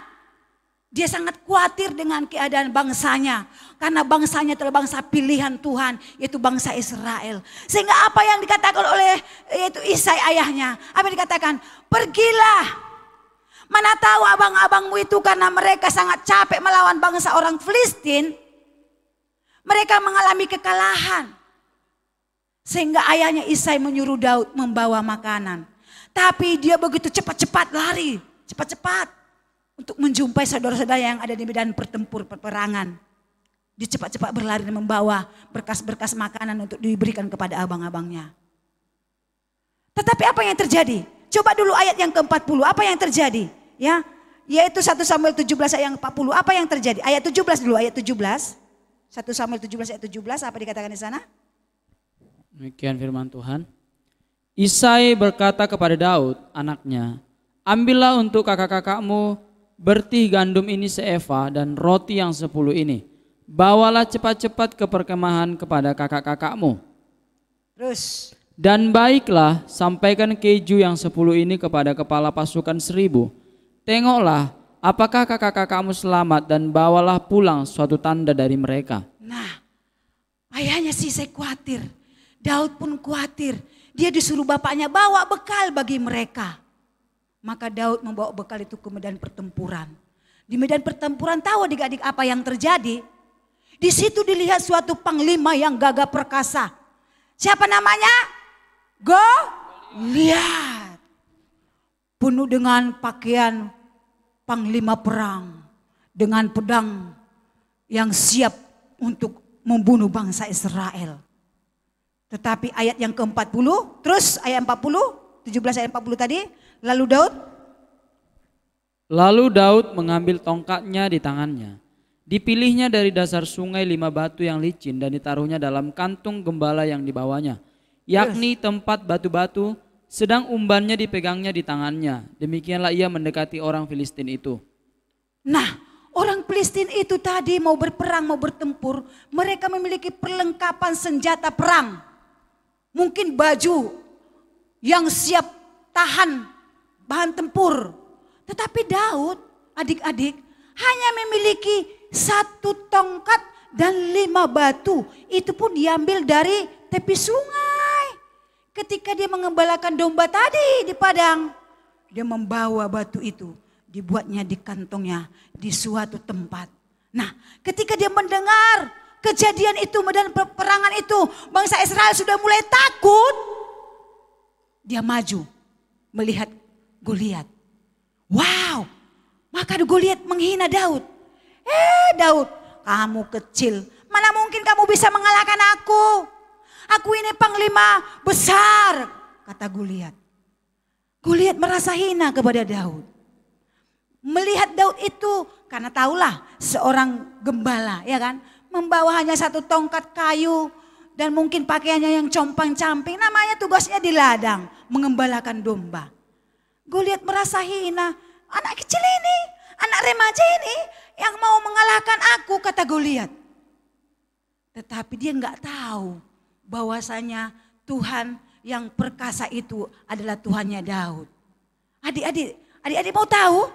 Dia sangat khawatir dengan keadaan bangsanya. Karena bangsanya adalah bangsa pilihan Tuhan, yaitu bangsa Israel. Sehingga apa yang dikatakan oleh yaitu Isai ayahnya, apa yang dikatakan? Pergilah. Mana tahu abang-abangmu itu karena mereka sangat capek melawan bangsa orang Filistin, mereka mengalami kekalahan. Sehingga ayahnya Isai menyuruh Daud membawa makanan. Tapi dia begitu cepat-cepat lari, cepat-cepat untuk menjumpai saudara-saudara yang ada di medan peperangan. Dia cepat-cepat berlari dan membawa berkas-berkas makanan untuk diberikan kepada abang-abangnya. Tetapi apa yang terjadi? Coba dulu ayat yang ke-40, apa yang terjadi? Ya, yaitu 1 Samuel 17 ayat yang 40, apa yang terjadi? Ayat 17 dulu, ayat 17. 1 Samuel 17 ayat 17, apa dikatakan di sana? Demikian firman Tuhan. Isai berkata kepada Daud, anaknya, ambillah untuk kakak-kakakmu bertih gandum ini seeva dan roti yang 10 ini. Bawalah cepat-cepat ke perkemahan kepada kakak-kakakmu. Terus. Dan baiklah, sampaikan keju yang 10 ini kepada kepala pasukan 1000. Tengoklah, apakah kakak-kakakmu selamat dan bawalah pulang suatu tanda dari mereka. Nah, ayahnya sih saya khawatir. Daud pun khawatir. Dia disuruh bapaknya bawa bekal bagi mereka. Maka Daud membawa bekal itu ke medan pertempuran. Di medan pertempuran tahu adik-adik apa yang terjadi? Di situ dilihat suatu panglima yang gagah perkasa. Siapa namanya? Goliat. Penuh dengan pakaian panglima perang. Dengan pedang yang siap untuk membunuh bangsa Israel. Tetapi ayat yang ke-40, terus ayat 40, 17 ayat 40 tadi. Lalu Daud mengambil tongkatnya di tangannya. Dipilihnya dari dasar sungai 5 batu yang licin dan ditaruhnya dalam kantung gembala yang dibawanya. Yakni tempat batu-batu, sedang umbannya dipegangnya di tangannya. Demikianlah ia mendekati orang Filistin itu. Nah, orang Filistin itu tadi mau berperang, mau bertempur. Mereka memiliki perlengkapan senjata perang. Mungkin baju yang siap tahan bahan tempur. Tetapi Daud, adik-adik, hanya memiliki 1 tongkat dan 5 batu. Itu pun diambil dari tepi sungai. Ketika dia mengembalakan domba tadi di padang, dia membawa batu itu, dibuatnya di kantongnya di suatu tempat. Nah, ketika dia mendengar kejadian itu, medan peperangan itu, bangsa Israel sudah mulai takut. Dia maju melihat Goliat. Wow, maka Goliat menghina Daud. Daud, kamu kecil, mana mungkin kamu bisa mengalahkan aku? Aku ini panglima besar, kata Goliat. Goliat merasa hina kepada Daud. Melihat Daud itu, karena tahulah seorang gembala, ya kan? Membawa hanya 1 tongkat kayu dan mungkin pakaiannya yang compang-camping. Namanya tugasnya di ladang, mengembalakan domba. Goliat merasa hina. Anak kecil ini, anak remaja ini yang mau mengalahkan aku, kata Goliat. Tetapi dia nggak tahu bahwasanya Tuhan yang perkasa itu adalah Tuhannya Daud. Adik-adik mau tahu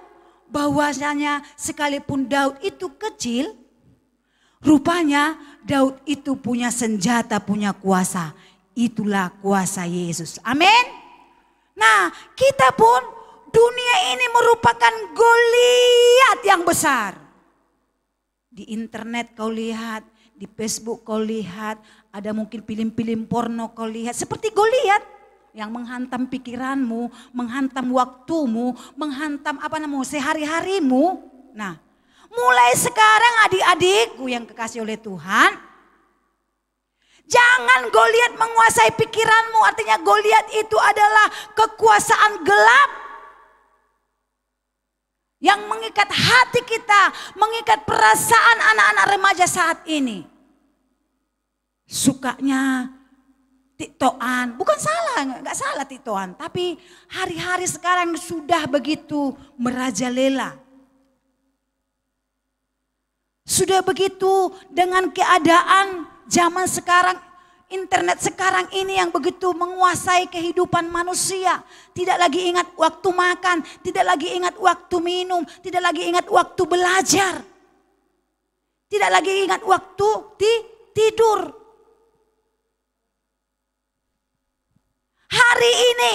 bahwasanya sekalipun Daud itu kecil, rupanya Daud itu punya senjata, punya kuasa. Itulah kuasa Yesus. Amin. Nah, kita pun dunia ini merupakan Goliat yang besar. Di internet kau lihat, di Facebook kau lihat, ada mungkin film-film porno kau lihat. Seperti Goliat yang menghantam pikiranmu, menghantam waktumu, menghantam sehari-harimu. Nah, mulai sekarang adik-adikku yang kekasih oleh Tuhan, jangan Goliat menguasai pikiranmu. Artinya Goliat itu adalah kekuasaan gelap yang mengikat hati kita, mengikat perasaan anak-anak remaja saat ini. Sukanya tiktokan, bukan salah, nggak salah tiktokan, tapi hari-hari sekarang sudah begitu merajalela. Sudah begitu dengan keadaan zaman sekarang, internet sekarang ini yang begitu menguasai kehidupan manusia. Tidak lagi ingat waktu makan, tidak lagi ingat waktu minum, tidak lagi ingat waktu belajar. Tidak lagi ingat waktu tidur. Hari ini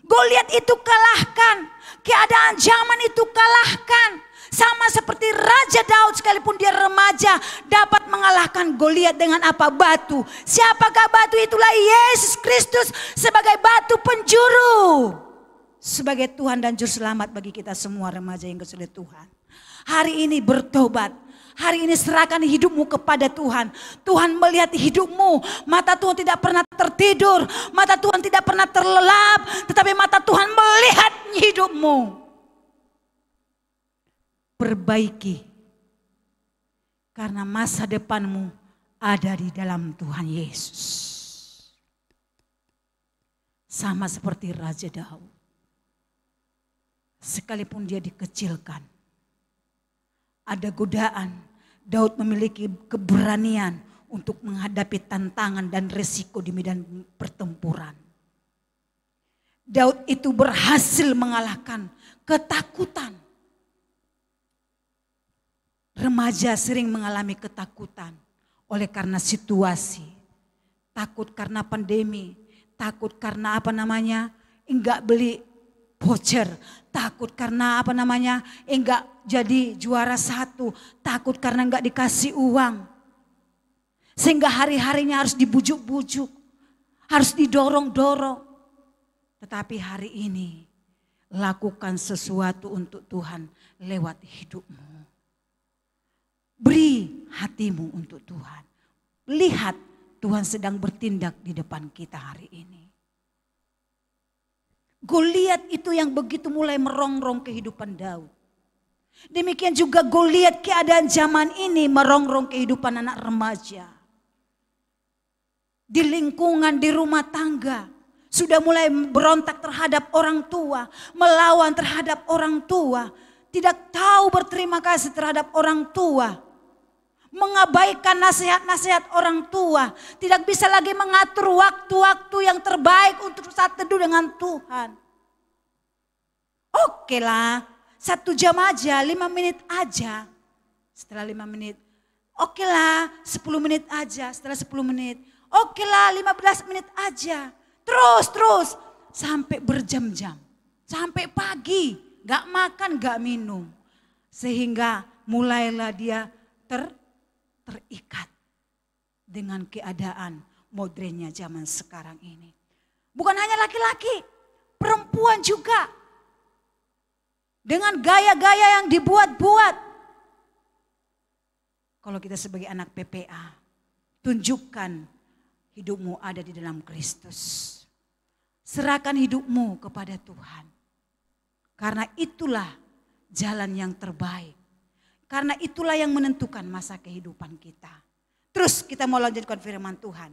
Goliat itu kalahkan, keadaan zaman itu kalahkan. Sama seperti Raja Daud sekalipun dia remaja dapat mengalahkan Goliat dengan apa? Batu. Siapakah batu? Itulah Yesus Kristus sebagai batu penjuru. Sebagai Tuhan dan Juru Selamat bagi kita semua remaja yang kasih oleh Tuhan. Hari ini bertobat. Hari ini serahkan hidupmu kepada Tuhan. Tuhan melihat hidupmu. Mata Tuhan tidak pernah tertidur. Mata Tuhan tidak pernah terlelap. Tetapi mata Tuhan melihat hidupmu. Perbaiki. Karena masa depanmu ada di dalam Tuhan Yesus. Sama seperti Raja Daud. Sekalipun dia dikecilkan. Ada godaan, Daud memiliki keberanian untuk menghadapi tantangan dan resiko di medan pertempuran. Daud itu berhasil mengalahkan ketakutan. Remaja sering mengalami ketakutan oleh karena situasi. Takut karena pandemi, takut karena enggak beli voucher, takut karena enggak jadi juara 1, takut karena enggak dikasih uang. Sehingga hari-harinya harus dibujuk-bujuk, harus didorong-dorong. Tetapi hari ini lakukan sesuatu untuk Tuhan lewat hidupmu. Beri hatimu untuk Tuhan. Lihat Tuhan sedang bertindak di depan kita hari ini. Goliat itu yang begitu mulai merongrong kehidupan Daud. Demikian juga Goliat keadaan zaman ini merongrong kehidupan anak remaja. Di lingkungan, di rumah tangga. Sudah mulai berontak terhadap orang tua. Melawan terhadap orang tua. Tidak tahu berterima kasih terhadap orang tua. Mengabaikan nasihat-nasihat orang tua. Tidak bisa lagi mengatur waktu-waktu yang terbaik untuk saat teduh dengan Tuhan. Oke lah, 1 jam aja, 5 menit aja. Setelah 5 menit, oke lah 10 menit aja. Setelah 10 menit, oke lah 15 menit aja. Terus sampai berjam-jam. Sampai pagi, gak makan, gak minum. Sehingga mulailah dia terikat dengan keadaan modernnya zaman sekarang ini. Bukan hanya laki-laki, perempuan juga. Dengan gaya-gaya yang dibuat-buat. Kalau kita sebagai anak PPA, tunjukkan hidupmu ada di dalam Kristus. Serahkan hidupmu kepada Tuhan. Karena itulah jalan yang terbaik. Karena itulah yang menentukan masa kehidupan kita. Terus kita mau lanjutkan firman Tuhan.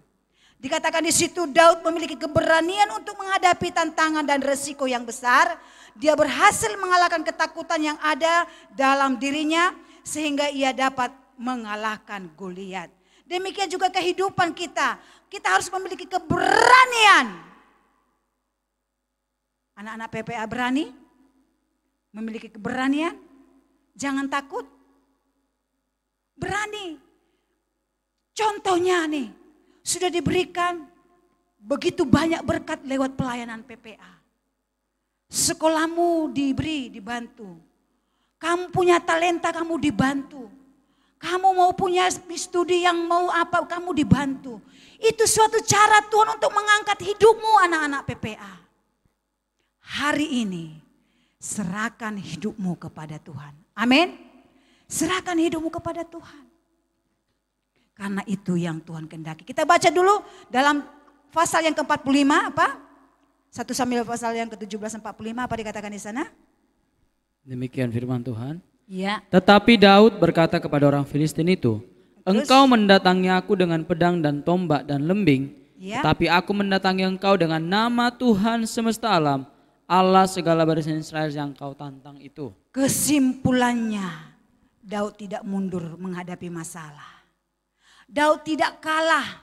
Dikatakan di situ Daud memiliki keberanian untuk menghadapi tantangan dan resiko yang besar. Dia berhasil mengalahkan ketakutan yang ada dalam dirinya sehingga ia dapat mengalahkan Goliat. Demikian juga kehidupan kita. Kita harus memiliki keberanian. Anak-anak PPA berani? memiliki keberanian, jangan takut, berani. Contohnya nih, sudah diberikan begitu banyak berkat lewat pelayanan PPA. Sekolahmu dibantu. Kamu punya talenta, kamu dibantu. Kamu mau punya studi yang mau apa, kamu dibantu. Itu suatu cara Tuhan untuk mengangkat hidupmu anak-anak PPA. Hari ini serahkan hidupmu kepada Tuhan. Amin. Serahkan hidupmu kepada Tuhan. Karena itu yang Tuhan kehendaki. Kita baca dulu dalam pasal yang ke-45 apa? 1 Samuel pasal yang ke-17 45 apa dikatakan di sana? Demikian firman Tuhan. Ya. Tetapi Daud berkata kepada orang Filistin itu, engkau mendatangi aku dengan pedang dan tombak dan lembing, tetapi aku mendatangi engkau dengan nama Tuhan semesta alam, Allah segala barisan Israel yang kau tantang itu. Kesimpulannya, Daud tidak mundur menghadapi masalah. Daud tidak kalah,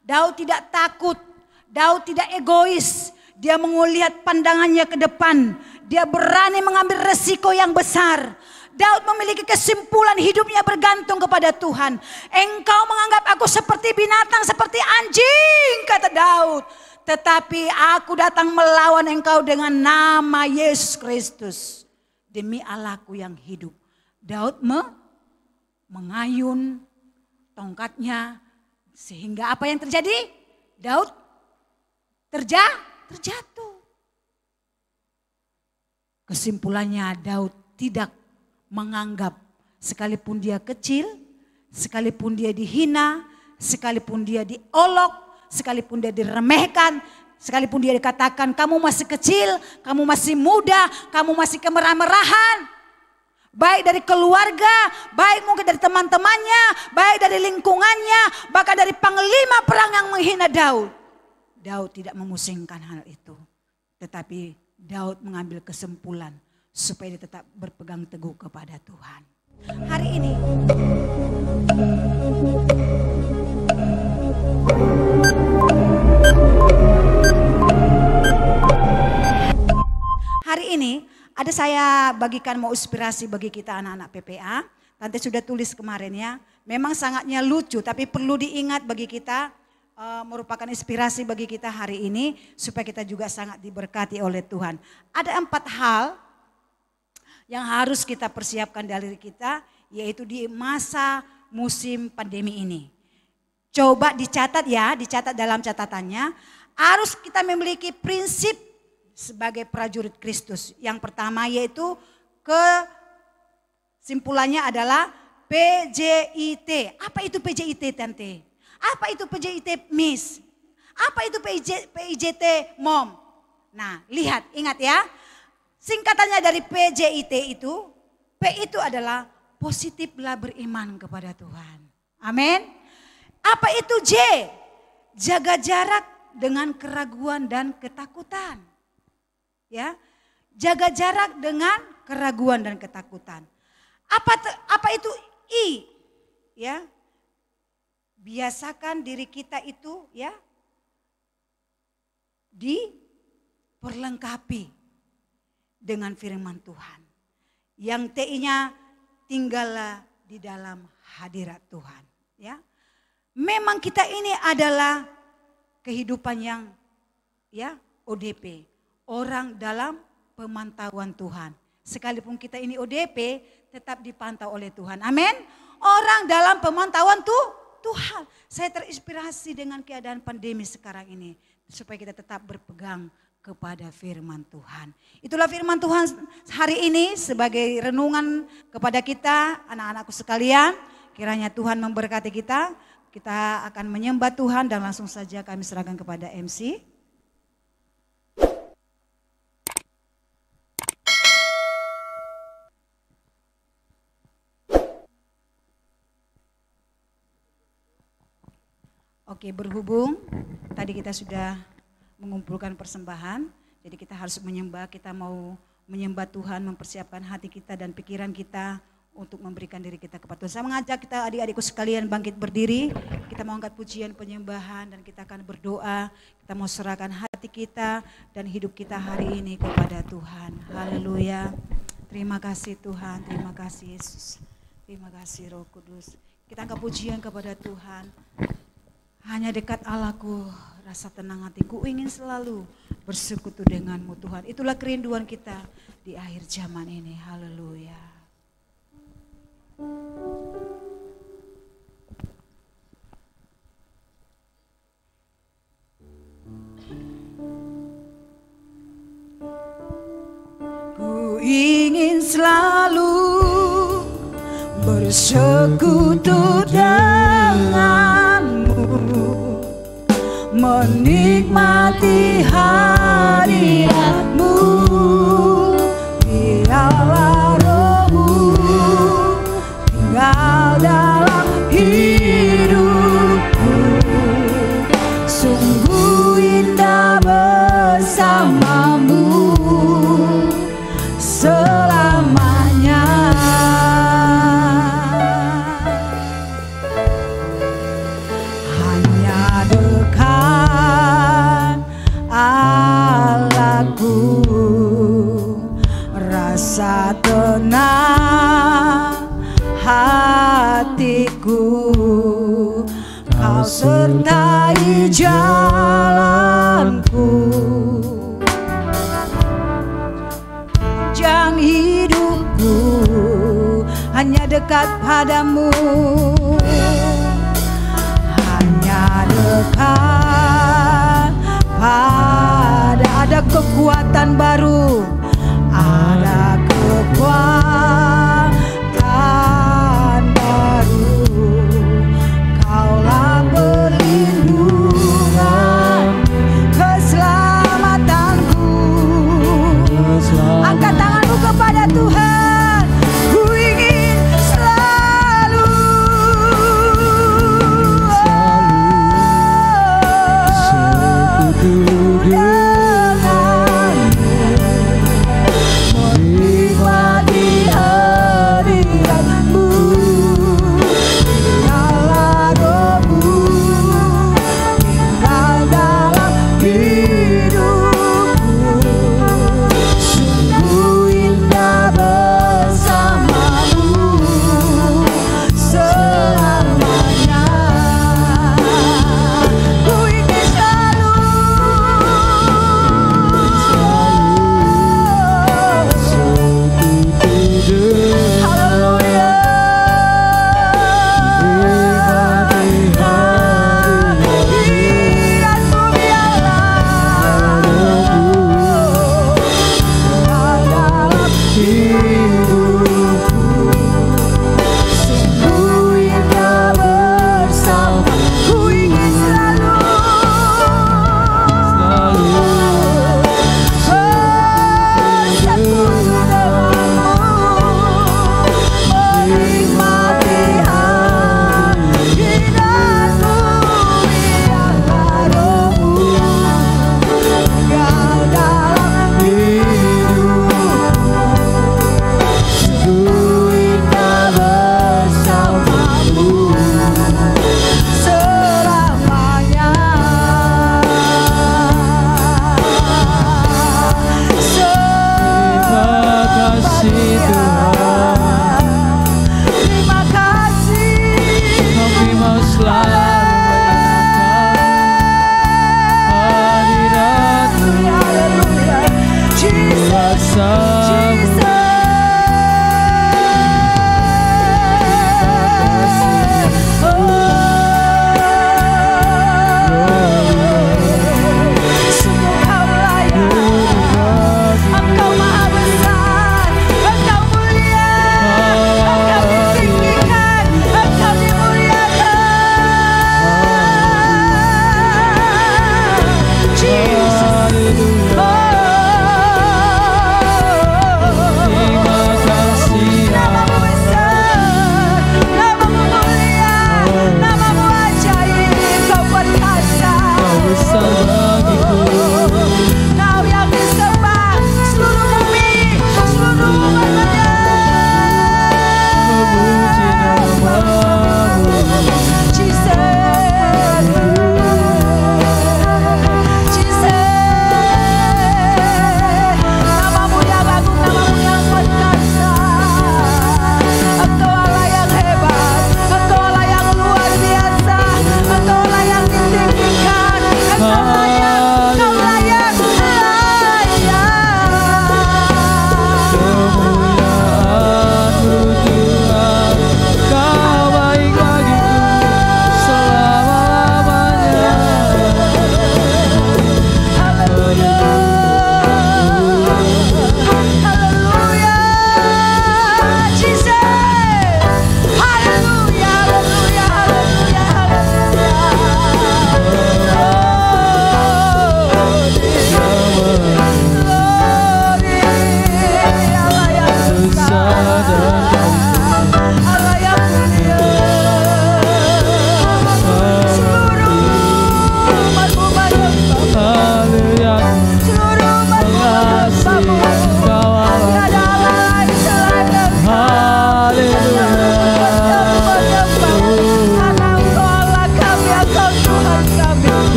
Daud tidak takut, Daud tidak egois. Dia melihat pandangannya ke depan, dia berani mengambil resiko yang besar. Daud memiliki kesimpulan hidupnya bergantung kepada Tuhan. Engkau menganggap aku seperti binatang, seperti anjing, kata Daud. Tetapi aku datang melawan engkau dengan nama Yesus Kristus. Demi Allahku yang hidup. Daud mengayun tongkatnya. Sehingga apa yang terjadi? Daud terjatuh. Kesimpulannya Daud tidak menganggap sekalipun dia kecil, sekalipun dia dihina, sekalipun dia diolok, sekalipun dia diremehkan, sekalipun dia dikatakan kamu masih kecil, kamu masih muda, kamu masih kemerah-merahan. Baik dari keluarga, baik mungkin dari teman-temannya, baik dari lingkungannya, bahkan dari panglima perang yang menghina Daud. Daud tidak memusingkan hal itu. Tetapi Daud mengambil kesimpulan supaya dia tetap berpegang teguh kepada Tuhan. Hari ini ada saya bagikan mau inspirasi bagi kita anak-anak PPA. Tante sudah tulis kemarin ya. Memang sangatnya lucu tapi perlu diingat bagi kita. Merupakan inspirasi bagi kita hari ini supaya kita juga sangat diberkati oleh Tuhan. Ada 4 hal yang harus kita persiapkan dari kita, yaitu di masa musim pandemi ini. Coba dicatat ya, dicatat dalam catatannya. Harus kita memiliki prinsip sebagai prajurit Kristus. Yang pertama yaitu kesimpulannya adalah PJIT. Apa itu PJIT Tante? Apa itu PJIT Miss? Apa itu PJIT Mom? Nah lihat, ingat ya. Singkatannya dari PJIT itu, P itu adalah positiflah beriman kepada Tuhan. Amin. Apa itu J? Jaga jarak dengan keraguan dan ketakutan. Ya, jaga jarak dengan keraguan dan ketakutan. Apa itu I? Ya, biasakan diri kita itu ya diperlengkapi dengan firman Tuhan. Yang T-nya tinggallah di dalam hadirat Tuhan. Ya, memang kita ini adalah kehidupan yang ya ODP, orang dalam pemantauan Tuhan. Sekalipun kita ini ODP, tetap dipantau oleh Tuhan. Amin. Orang dalam pemantauan Tuhan. Saya terinspirasi dengan keadaan pandemi sekarang ini. Supaya kita tetap berpegang kepada firman Tuhan. Itulah firman Tuhan hari ini sebagai renungan kepada kita, anak-anakku sekalian. Kiranya Tuhan memberkati kita. Kita akan menyembah Tuhan dan langsung saja kami serahkan kepada MC. Oke, berhubung tadi kita sudah mengumpulkan persembahan, jadi kita harus menyembah, kita mau menyembah Tuhan, mempersiapkan hati kita dan pikiran kita untuk memberikan diri kita kepada Tuhan. Saya mengajak kita adik-adikku sekalian bangkit berdiri, kita mau angkat pujian penyembahan dan kita akan berdoa, kita mau serahkan hati kita dan hidup kita hari ini kepada Tuhan. Haleluya. Terima kasih Tuhan, terima kasih Yesus. Terima kasih Roh Kudus. Kita angkat pujian kepada Tuhan. Hanya dekat Allahku, rasa tenang hatiku ingin selalu bersekutu denganmu Tuhan. Itulah kerinduan kita di akhir zaman ini. Haleluya. Ku ingin selalu bersekutu denganmu, menikmati hadiratmu. Biarlah rohmu tinggal dalam hidupku. Sungguh indah bersamamu selamanya. Hanya dekat Allahku, rasa tenang hatiku. Kau sertai jalanku, panjang hidupku hanya dekat padamu. Hanya dekat pada, ada kekuatan baru, ada kekuatan baru. Kaulah perlindungan, keselamatanku. Angkat tanganmu kepada Tuhan. Ku ingin selalu denganmu, menikmati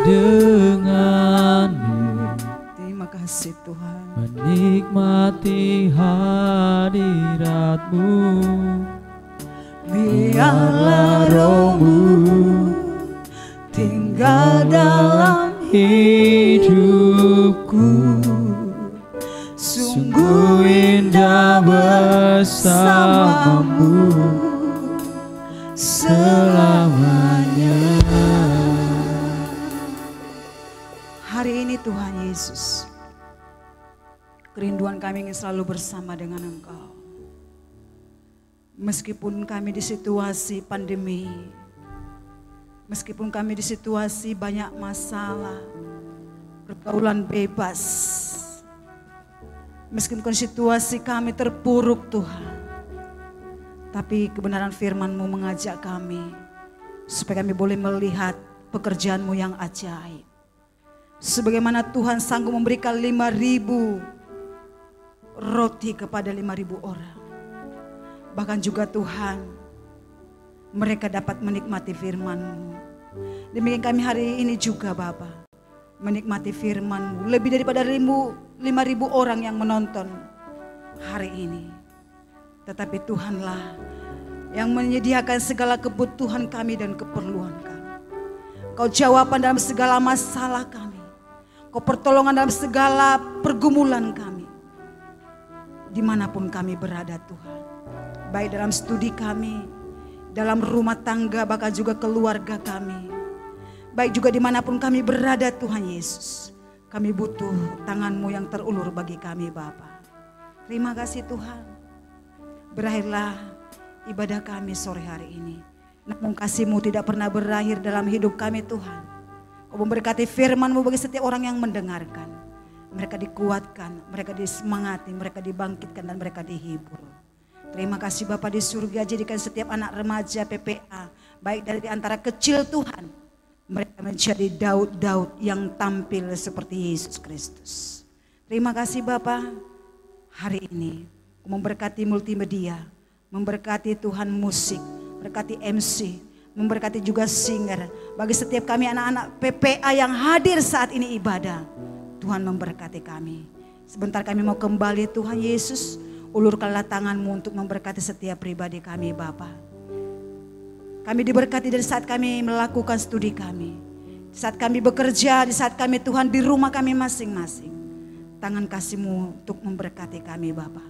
denganmu. Terima kasih Tuhan. Menikmati hadirat-Mu. Biarlah roh-Mu tinggal dalam hidupku. Sungguh indah bersamamu selamanya. Hari ini Tuhan Yesus, kerinduan kami ingin selalu bersama dengan Engkau. Meskipun kami di situasi pandemi, meskipun kami di situasi banyak masalah, pergaulan bebas, meskipun situasi kami terpuruk Tuhan, tapi kebenaran firman-Mu mengajak kami supaya kami boleh melihat pekerjaan-Mu yang ajaib. Sebagaimana Tuhan sanggup memberikan 5.000 roti kepada 5.000 orang. Bahkan juga Tuhan, mereka dapat menikmati firman-Mu. Demikian kami hari ini juga Bapa, menikmati firman-Mu. Lebih daripada 5.000 orang yang menonton hari ini. Tetapi Tuhanlah yang menyediakan segala kebutuhan kami dan keperluan kami. Kau jawaban dalam segala masalah kami. Kau pertolongan dalam segala pergumulan kami. Dimanapun kami berada Tuhan. Baik dalam studi kami, dalam rumah tangga, bahkan juga keluarga kami. Baik juga dimanapun kami berada Tuhan Yesus. Kami butuh tangan-Mu yang terulur bagi kami Bapa. Terima kasih Tuhan. Berakhirlah ibadah kami sore hari ini. Namun kasih-Mu tidak pernah berakhir dalam hidup kami Tuhan. Kau memberkati firman-Mu bagi setiap orang yang mendengarkan. Mereka dikuatkan, mereka disemangati, mereka dibangkitkan dan mereka dihibur. Terima kasih Bapa di surga, jadikan setiap anak remaja PPA, baik dari antara kecil Tuhan, mereka menjadi Daud-Daud yang tampil seperti Yesus Kristus. Terima kasih Bapa, hari ini memberkati multimedia, memberkati Tuhan musik, berkati MC, memberkati juga singer. Bagi setiap kami anak-anak PPA yang hadir saat ini ibadah, Tuhan memberkati kami. Sebentar kami mau kembali Tuhan Yesus. Ulurkanlah tangan-Mu untuk memberkati setiap pribadi kami Bapa. Kami diberkati dari saat kami melakukan studi kami. Di saat kami bekerja, di saat kami Tuhan di rumah kami masing-masing. Tangan kasih-Mu untuk memberkati kami Bapa.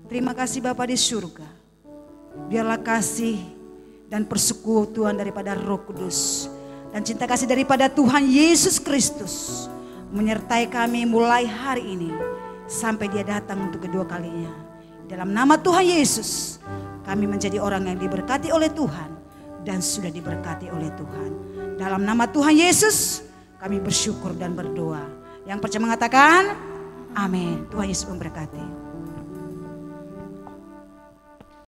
Terima kasih Bapa di surga. Biarlah kasih dan persekutuan daripada Roh Kudus. Dan cinta kasih daripada Tuhan Yesus Kristus. Menyertai kami mulai hari ini. Sampai Dia datang untuk kedua kalinya. Dalam nama Tuhan Yesus, kami menjadi orang yang diberkati oleh Tuhan dan sudah diberkati oleh Tuhan. Dalam nama Tuhan Yesus, kami bersyukur dan berdoa. Yang percaya mengatakan, amin. Tuhan Yesus memberkati.